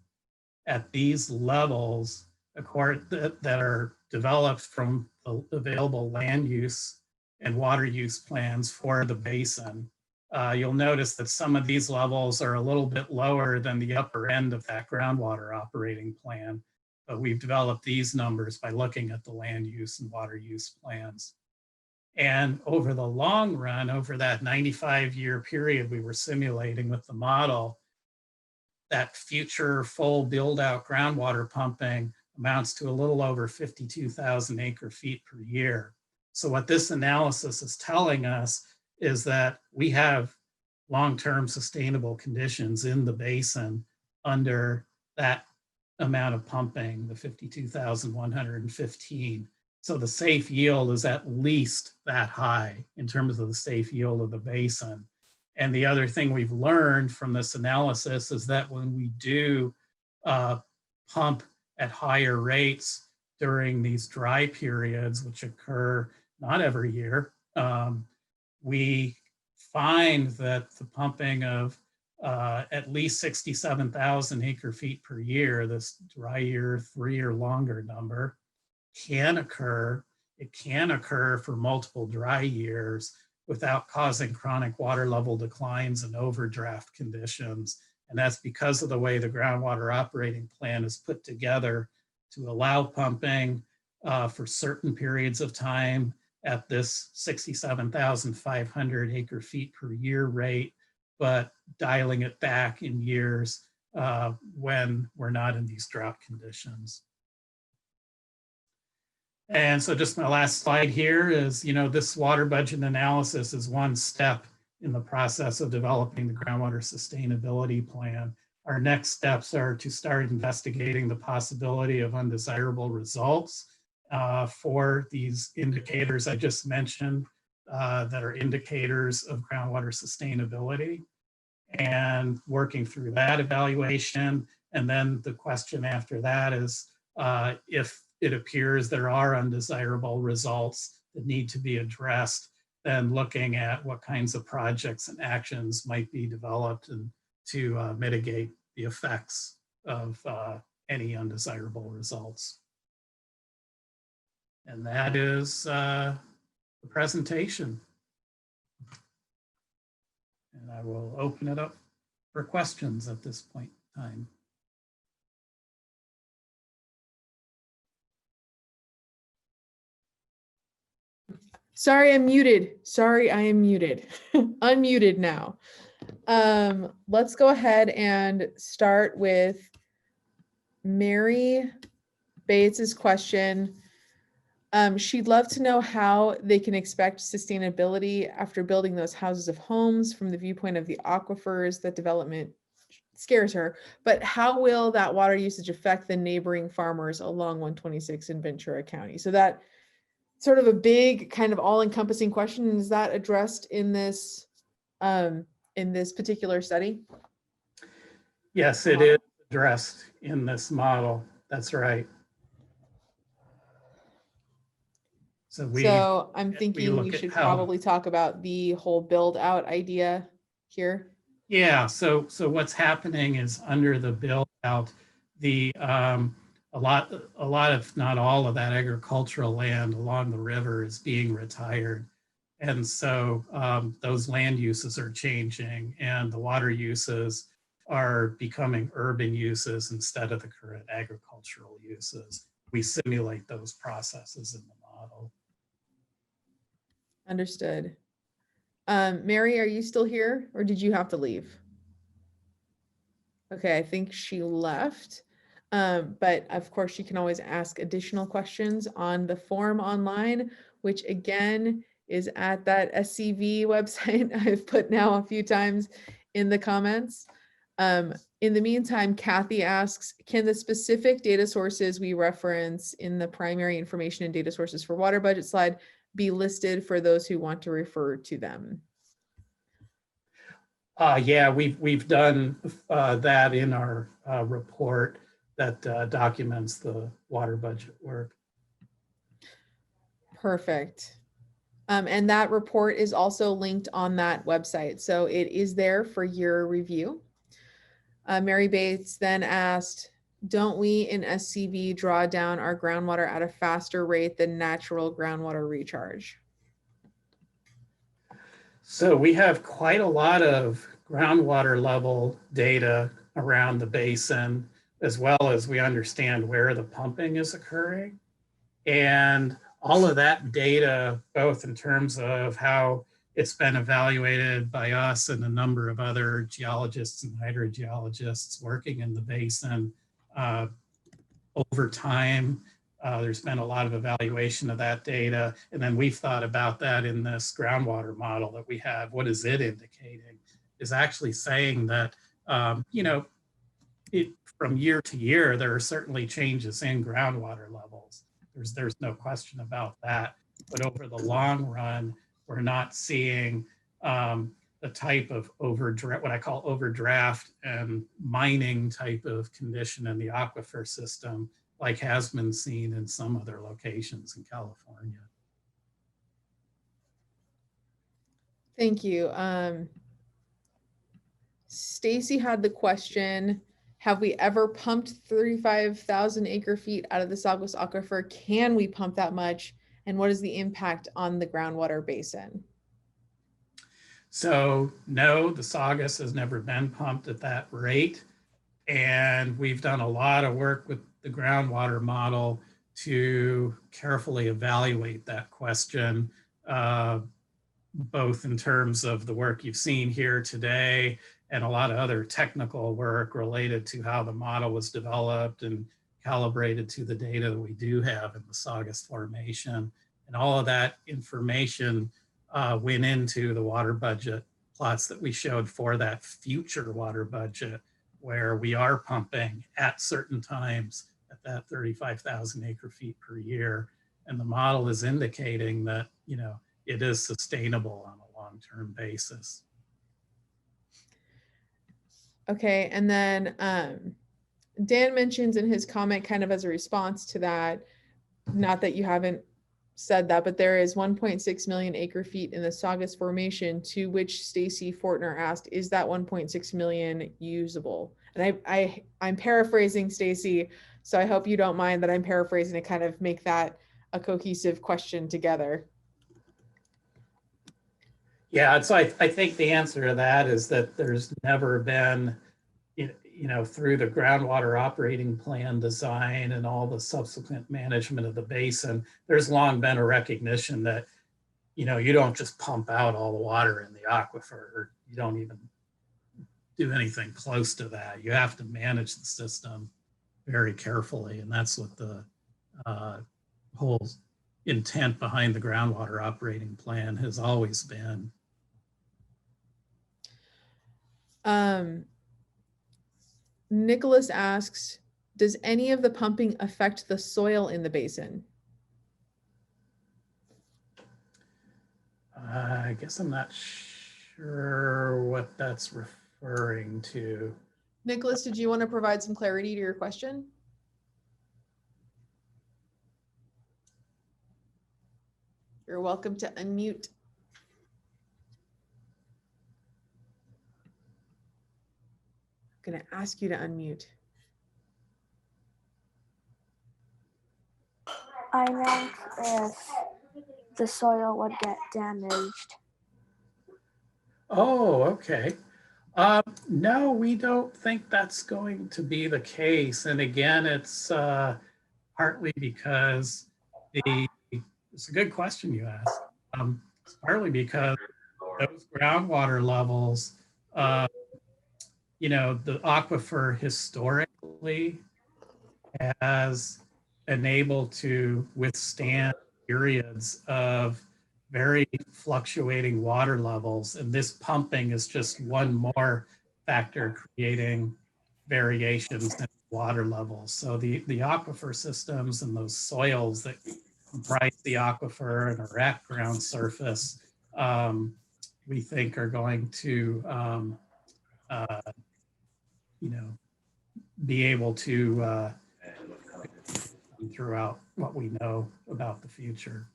at these levels that are developed from the available land use and water use plans for the basin. You'll notice that some of these levels are a little bit lower than the upper end of that groundwater operating plan, but we've developed these numbers by looking at the land use and water use plans. And over the long run, over that 95-year period we were simulating with the model, that future full build-out groundwater pumping amounts to a little over 52,000 acre feet per year. So what this analysis is telling us is that we have long-term sustainable conditions in the basin under that amount of pumping, the 52,115. So the safe yield is at least that high in terms of the safe yield of the basin. And the other thing we've learned from this analysis is that when we do pump at higher rates during these dry periods, which occur not every year, we find that the pumping of at least 67,000 acre feet per year, this dry year 3 or longer number, can occur. It can occur for multiple dry years without causing chronic water level declines and overdraft conditions. And that's because of the way the groundwater operating plan is put together to allow pumping for certain periods of time at this 67,500 acre feet per year rate, but dialing it back in years when we're not in these drought conditions. And so just my last slide here is, this water budget analysis is one step in the process of developing the groundwater sustainability plan. Our next steps are to start investigating the possibility of undesirable results for these indicators I just mentioned that are indicators of groundwater sustainability, and working through that evaluation. And then the question after that is if it appears there are undesirable results that need to be addressed, then looking at what kinds of projects and actions might be developed and to mitigate the effects of any undesirable results. And that is the presentation. And I will open it up for questions at this point in time. Sorry, I'm muted. Sorry, I am muted. Unmuted now. Let's go ahead and start with Mary Bates's question. She'd love to know how they can expect sustainability after building those houses of homes from the viewpoint of the aquifers. That development scares her, but how will that water usage affect the neighboring farmers along 126 in Ventura County? So that sort of a big kind of all-encompassing question. Is that addressed in this particular study? Yes, it is addressed in this model. That's right. So I'm thinking we should probably talk about the whole build out idea here. Yeah, so what's happening is under the build out, a lot of, not all of that agricultural land along the river is being retired. And so those land uses are changing and the water uses are becoming urban uses instead of the current agricultural uses. We simulate those processes in the model. Understood. Mary, are you still here or did you have to leave? Okay, I think she left. But of course, you can always ask additional questions on the form online, which again is at that SCV website I've put now a few times in the comments. In the meantime, Kathy asks, can the specific data sources we reference in the primary information and data sources for water budget slide be listed for those who want to refer to them? Yeah, we've done that in our report that documents the water budget work. Perfect. And that report is also linked on that website. So it is there for your review. Mary Bates then asked, don't we in SCV draw down our groundwater at a faster rate than natural groundwater recharge? So we have quite a lot of groundwater level data around the basin, as well as we understand where the pumping is occurring. And all of that data, both in terms of how it's been evaluated by us and a number of other geologists and hydrogeologists working in the basin over time, there's been a lot of evaluation of that data. And then we've thought about that in this groundwater model that we have. What is it indicating? Is actually saying that, from year to year, there are certainly changes in groundwater levels. There's no question about that. But over the long run, we're not seeing the type of what I call overdraft and mining type of condition in the aquifer system like has been seen in some other locations in California. Thank you. Stacy had the question, have we ever pumped 35,000 acre feet out of the Saugus Aquifer? Can we pump that much? And what is the impact on the groundwater basin? So no, the Saugus has never been pumped at that rate. And we've done a lot of work with the groundwater model to carefully evaluate that question, both in terms of the work you've seen here today and a lot of other technical work related to how the model was developed and calibrated to the data that we do have in the Saugus Formation. And all of that information went into the water budget plots that we showed for that future water budget, where we are pumping at certain times at that 35,000 acre feet per year. And the model is indicating that, it is sustainable on a long-term basis. Okay, and then Dan mentions in his comment, kind of as a response to that, not that you haven't said that, but there is 1.6 million acre feet in the Saugus Formation, to which Stacy Fortner asked, is that 1.6 million usable? And I'm paraphrasing, Stacy, so I hope you don't mind that I'm paraphrasing to kind of make that a cohesive question together. Yeah, so I think the answer to that is that there's never been, through the groundwater operating plan design and all the subsequent management of the basin, there's long been a recognition that, you don't just pump out all the water in the aquifer, or you don't even do anything close to that. You have to manage the system very carefully. And that's what the whole intent behind the groundwater operating plan has always been. Nicholas asks, does any of the pumping affect the soil in the basin? I guess I'm not sure what that's referring to. Nicholas, did you want to provide some clarity to your question? You're welcome to unmute. I'm going to ask you to unmute. I meant if the soil would get damaged. Oh, okay. No, we don't think that's going to be the case. And again, it's partly because it's a good question you asked. It's partly because those groundwater levels, the aquifer historically has been able to withstand periods of very fluctuating water levels. And this pumping is just one more factor creating variations in water levels. So the aquifer systems and those soils that comprise the aquifer and are at ground surface, we think are going to, be able to throughout what we know about the future.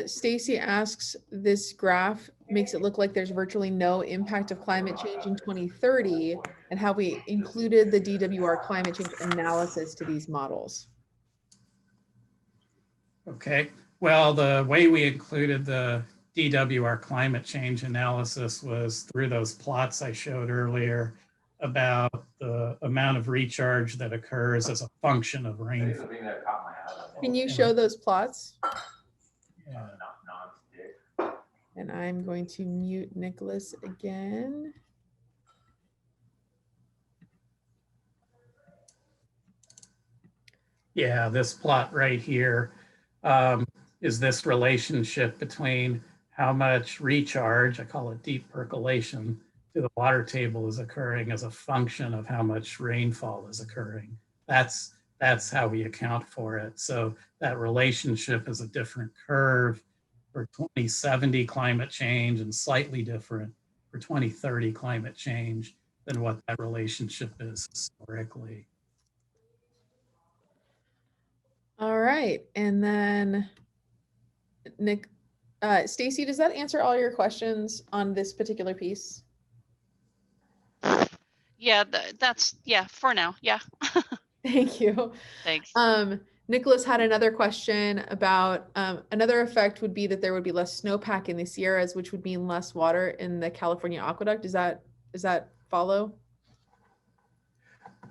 Stacy asks, this graph makes it look like there's virtually no impact of climate change in 2030, and how we included the DWR climate change analysis to these models. Okay, well, the way we included the DWR climate change analysis was through those plots I showed earlier about the amount of recharge that occurs as a function of rainfall. Can you show those plots? Yeah. And I'm going to mute Nicholas again. Yeah, this plot right here is this relationship between how much recharge, I call it deep percolation, to the water table is occurring as a function of how much rainfall is occurring. That's how we account for it. So that relationship is a different curve for 2070 climate change and slightly different for 2030 climate change than what that relationship is historically. All right, and then Stacy, does that answer all your questions on this particular piece? Yeah, that's, yeah, for now. Yeah. Thank you. Thanks. Nicholas had another question about another effect would be that there would be less snowpack in the Sierras, which would mean less water in the California aqueduct. Does that follow?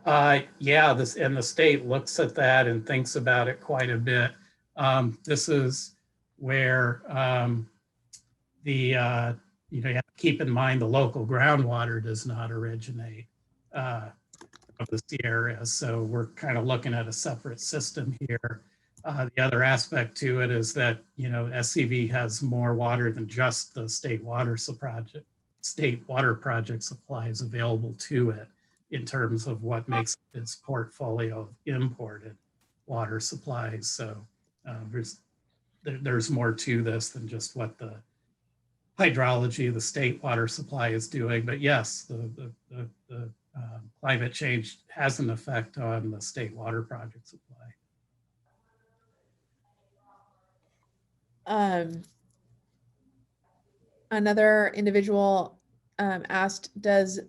Yeah, and the state looks at that and thinks about it quite a bit. This is where you have to keep in mind the local groundwater does not originate of the Sierras. So we're kind of looking at a separate system here. The other aspect to it is that, SCV has more water than just the state water project supplies available to it in terms of what makes its portfolio of imported water supplies. So there's more to this than just what the hydrology, the state water supply is doing. But yes, the climate change has an effect on the state water project supply. Another individual asked, is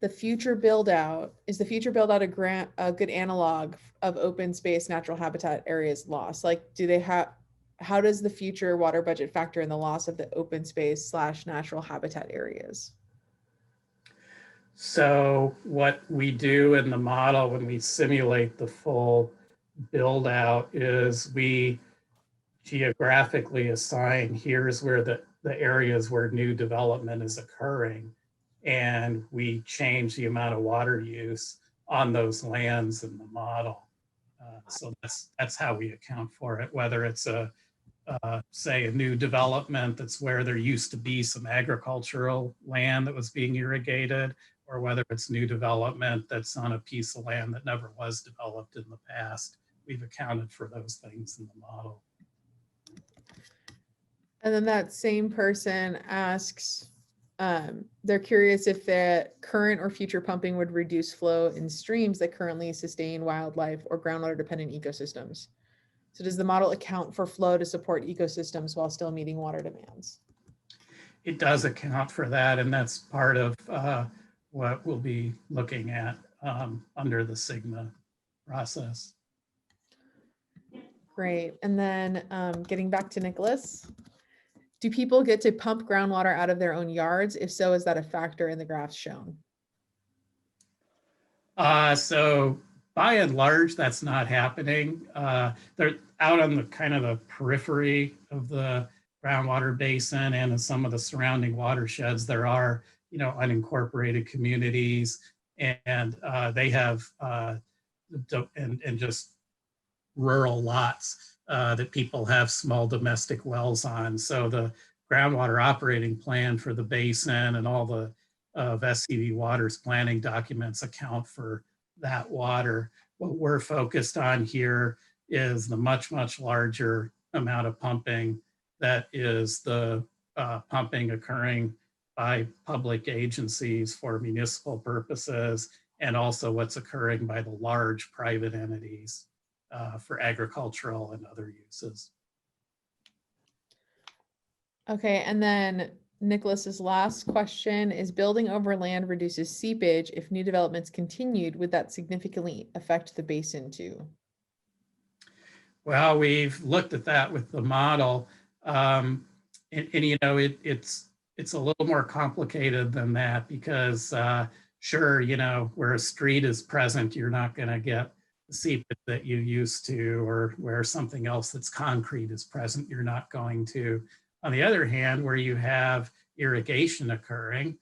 the future build out a good analog of open space natural habitat areas loss? Like, how does the future water budget factor in the loss of the open space / natural habitat areas? So what we do in the model when we simulate the full build out is we geographically assign, here's where the areas where new development is occurring. And we change the amount of water use on those lands in the model. So that's how we account for it, whether it's say a new development that's where there used to be some agricultural land that was being irrigated, or whether it's new development that's on a piece of land that never was developed in the past. We've accounted for those things in the model. And then that same person asks, they're curious if the current or future pumping would reduce flow in streams that currently sustain wildlife or groundwater dependent ecosystems. So does the model account for flow to support ecosystems while still meeting water demands? It does account for that, and that's part of what we'll be looking at under the Sigma process. Great. And then getting back to Nicholas, do people get to pump groundwater out of their own yards? If so, is that a factor in the graphs shown? So by and large, that's not happening. They're out on the kind of the periphery of the groundwater basin and in some of the surrounding watersheds. There are, unincorporated communities, and they have and just rural lots that people have small domestic wells on. So the groundwater operating plan for the basin and all the of SCV Water's planning documents account for that water. What we're focused on here is the much, much larger amount of pumping that is the pumping occurring by public agencies for municipal purposes, and also what's occurring by the large private entities for agricultural and other uses. Okay, and then Nicholas's last question is, building over land reduces seepage. If new developments continued, would that significantly affect the basin too? Well, we've looked at that with the model, and it's a little more complicated than that, because sure, where a street is present, you're not going to get the seepage that you used to, or where something else that's concrete is present, you're not going to. On the other hand, where you have irrigation occurring,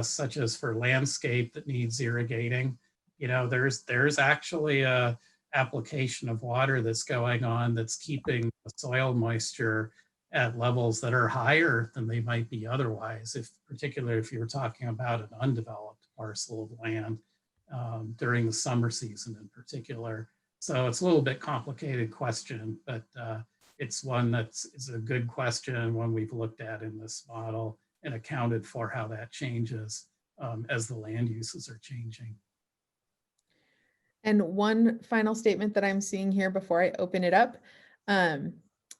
such as for landscape that needs irrigating, there's actually a application of water that's going on that's keeping the soil moisture at levels that are higher than they might be otherwise, particularly if you're talking about an undeveloped parcel of land during the summer season in particular. So it's a little bit complicated question, but it's one is a good question, one we've looked at in this model and accounted for how that changes as the land uses are changing. And one final statement that I'm seeing here before I open it up.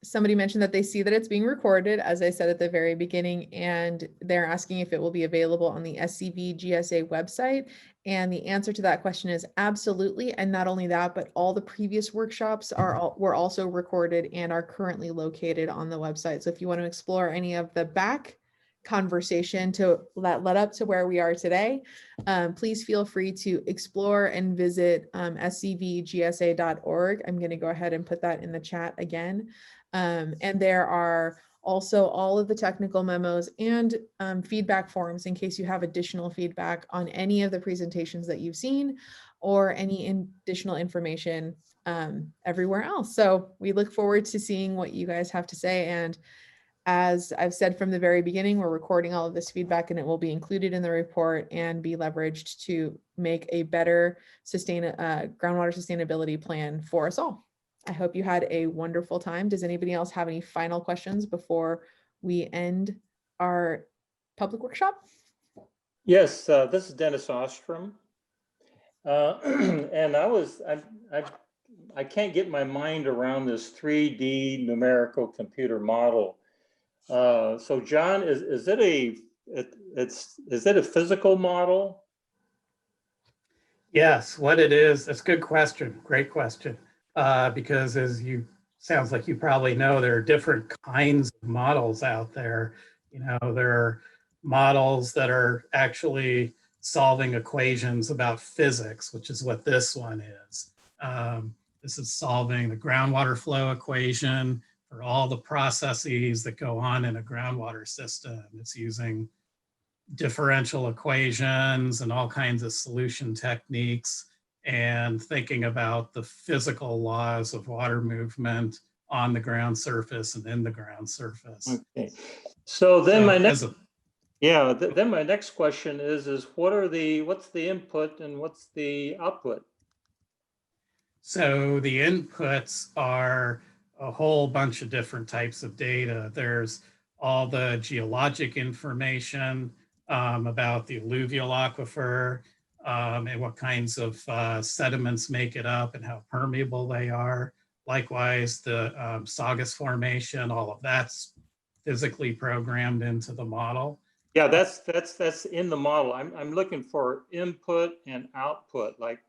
somebody mentioned that they see that it's being recorded, as I said at the very beginning, and they're asking if it will be available on the Scvgsa website. And the answer to that question is absolutely. And not only that, but all the previous workshops were also recorded and are currently located on the website. So if you want to explore any of the back conversation that led up to where we are today, please feel free to explore and visit scvgsa.org. I'm going to go ahead and put that in the chat again. And there are also all of the technical memos and feedback forms in case you have additional feedback on any of the presentations that you've seen or any additional information everywhere else. So we look forward to seeing what you guys have to say. And as I've said from the very beginning, we're recording all of this feedback and it will be included in the report and be leveraged to make a better groundwater sustainability plan for us all. I hope you had a wonderful time. Does anybody else have any final questions before we end our public workshop? Yes, this is Dennis Ostrom. And I can't get my mind around this 3D numerical computer model. So John, is it a physical model? Yes, what it is, that's a good question, great question. Because sounds like you probably know, there are different kinds of models out there. You know, there are models that are actually solving equations about physics, which is what this one is. This is solving the groundwater flow equation for all the processes that go on in a groundwater system. It's using differential equations and all kinds of solution techniques and thinking about the physical laws of water movement on the ground surface and in the ground surface. Okay. So then then my next question is what's the input and what's the output? So the inputs are a whole bunch of different types of data. There's all the geologic information about the alluvial aquifer and what kinds of sediments make it up and how permeable they are. Likewise, the Saugus formation, all of that's physically programmed into the model. Yeah, that's in the model. I'm looking for input and output. Like,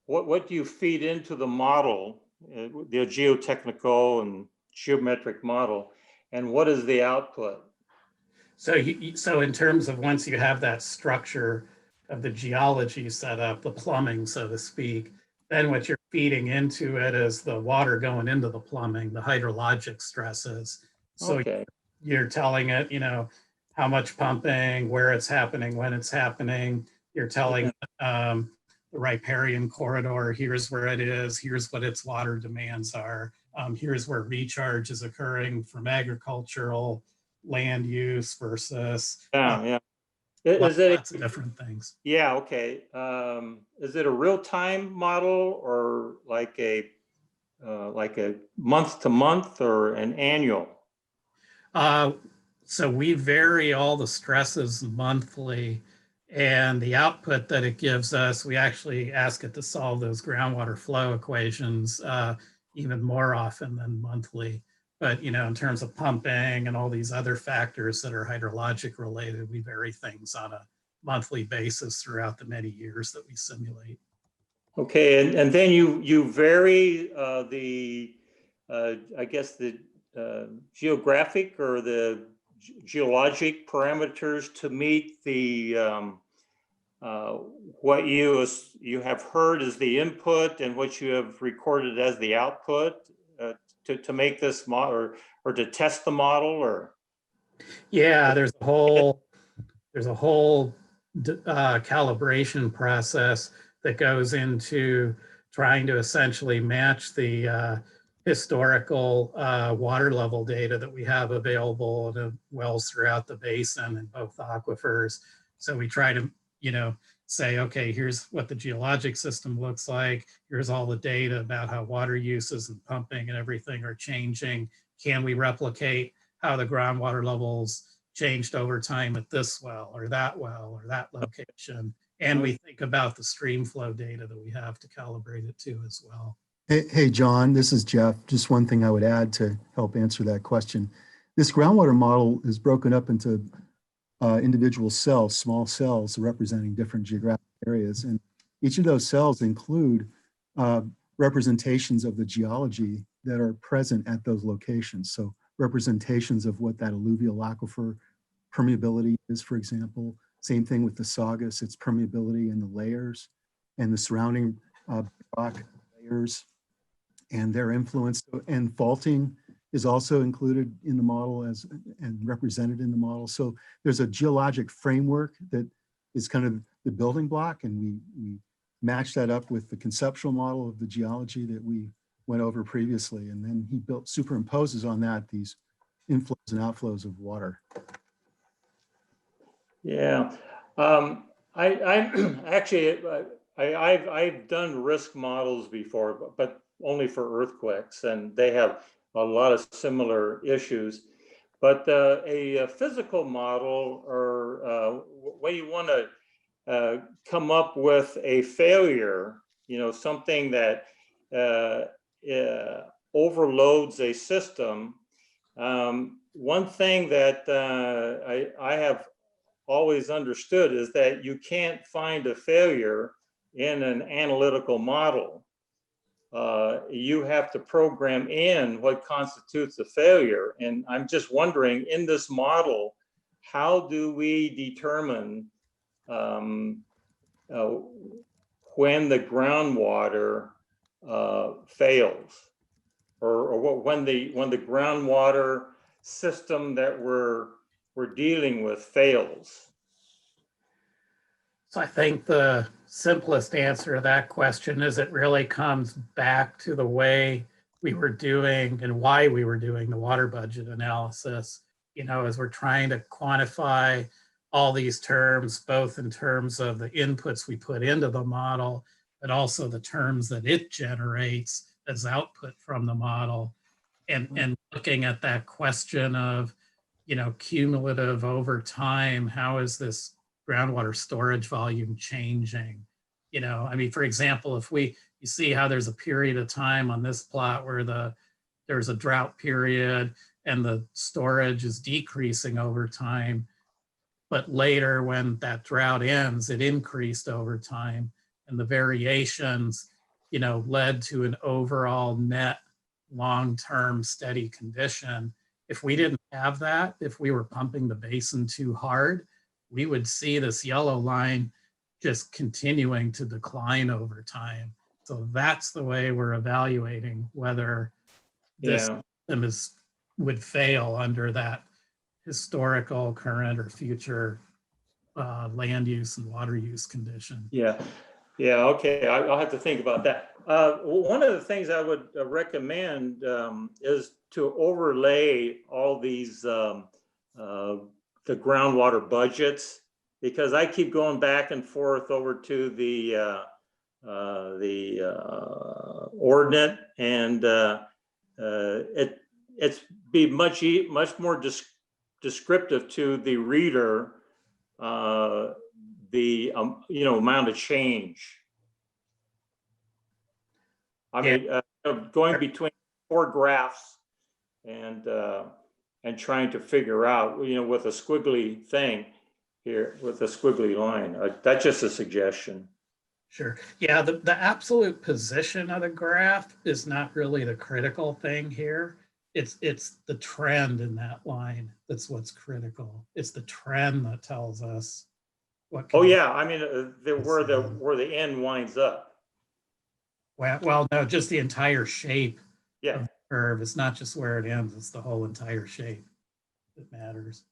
what do you feed into the model, the geotechnical and geometric model, and what is the output? So in terms of once you have that structure of the geology set up, the plumbing, so to speak, then what you're feeding into it is the water going into the plumbing, the hydrologic stresses. So okay. You're telling it, you know, how much pumping, where it's happening, when it's happening. You're telling the riparian corridor, here's where it is, here's what its water demands are, here's where recharge is occurring from agricultural land use versus lots of different things. Yeah, okay. Is it a real-time model or like a month to month or an annual? So we vary all the stresses monthly, and the output that it gives us, we actually ask it to solve those groundwater flow equations even more often than monthly. But, you know, in terms of pumping and all these other factors that are hydrologic related, we vary things on a monthly basis throughout the many years that we simulate. Okay, and then you vary I guess the geographic or the geologic parameters to meet the what you have heard as the input and what you have recorded as the output to make this model or to test the model, or? Yeah, there's a whole calibration process that goes into trying to essentially match the historical water level data that we have available in wells throughout the basin and both aquifers. So we try to, you know, say, okay, here's what the geologic system looks like. Here's all the data about how water uses and pumping and everything are changing. Can we replicate how the groundwater levels changed over time at this well or that location? And we think about the stream flow data that we have to calibrate it to as well. Hey, John, this is Jeff. Just one thing I would add to help answer that question. This groundwater model is broken up into individual cells, small cells representing different geographic areas. And each of those cells include representations of the geology that are present at those locations. So representations of what that alluvial aquifer permeability is, for example. Same thing with the Saugus, its permeability in the layers and the surrounding rock layers and their influence. And faulting is also included in the model and represented in the model. So there's a geologic framework that is kind of the building block, and we match that up with the conceptual model of the geology that we went over previously. And then he superimposes on that these inflows and outflows of water. Yeah, I actually, I've done risk models before, but only for earthquakes, and they have a lot of similar issues. But a physical model, or when you want to come up with a failure, something that overloads a system. One thing that I have always understood is that you can't find a failure in an analytical model. You have to program in what constitutes a failure. And I'm just wondering, in this model, how do we determine when the groundwater fails, or when the groundwater system that we're dealing with fails? So I think the simplest answer to that question is it really comes back to the way we were doing and why we were doing the water budget analysis, as we're trying to quantify all these terms, both in terms of the inputs we put into the model, but also the terms that it generates as output from the model. And looking at that question of, cumulative over time, how is this groundwater storage volume changing? For example, if you see how there's a period of time on this plot where there's a drought period and the storage is decreasing over time, but later when that drought ends, it increased over time, and the variations, led to an overall net long-term steady condition. If we didn't have that, if we were pumping the basin too hard, we would see this yellow line just continuing to decline over time. So that's the way we're evaluating whether this system would fail under that historical, current, or future land use and water use condition. Yeah, okay, I'll have to think about that. One of the things I would recommend is to overlay all these the groundwater budgets, because I keep going back and forth over to the ordinate, and it's be much more descriptive to the reader, the amount of change. I mean, going between 4 graphs and trying to figure out, with a squiggly thing here, with a squiggly line. That's just a suggestion. Sure. Yeah, the absolute position of the graph is not really the critical thing here. It's the trend in that line that's what's critical. It's the trend that tells us what. Oh yeah, I mean, where the end winds up. Well, no, just the entire shape. Yeah. Of the curve. It's not just where it ends, it's the whole entire shape that matters.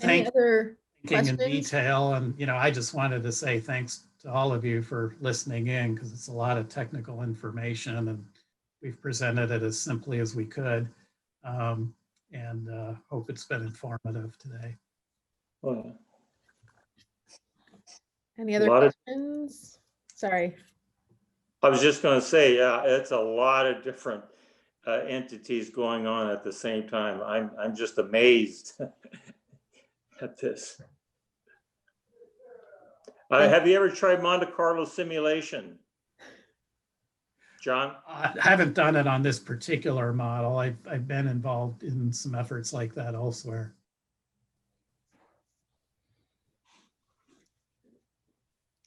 Any other Thinking questions? in detail, and I just wanted to say thanks to all of you for listening in, because it's a lot of technical information and we've presented it as simply as we could, and hope it's been informative today. Well, Any other questions? Sorry. I was just going to say, yeah, it's a lot of different entities going on at the same time. I'm just amazed at this. Have you ever tried Monte Carlo simulation? John? I haven't done it on this particular model. I've been involved in some efforts like that elsewhere.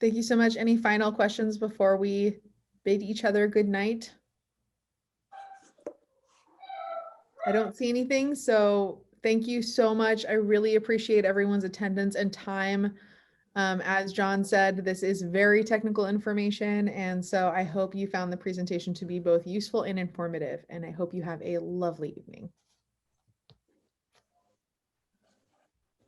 Thank you so much. Any final questions before we bid each other good night? I don't see anything, so thank you so much. I really appreciate everyone's attendance and time. As John said, this is very technical information, and so I hope you found the presentation to be both useful and informative, and I hope you have a lovely evening.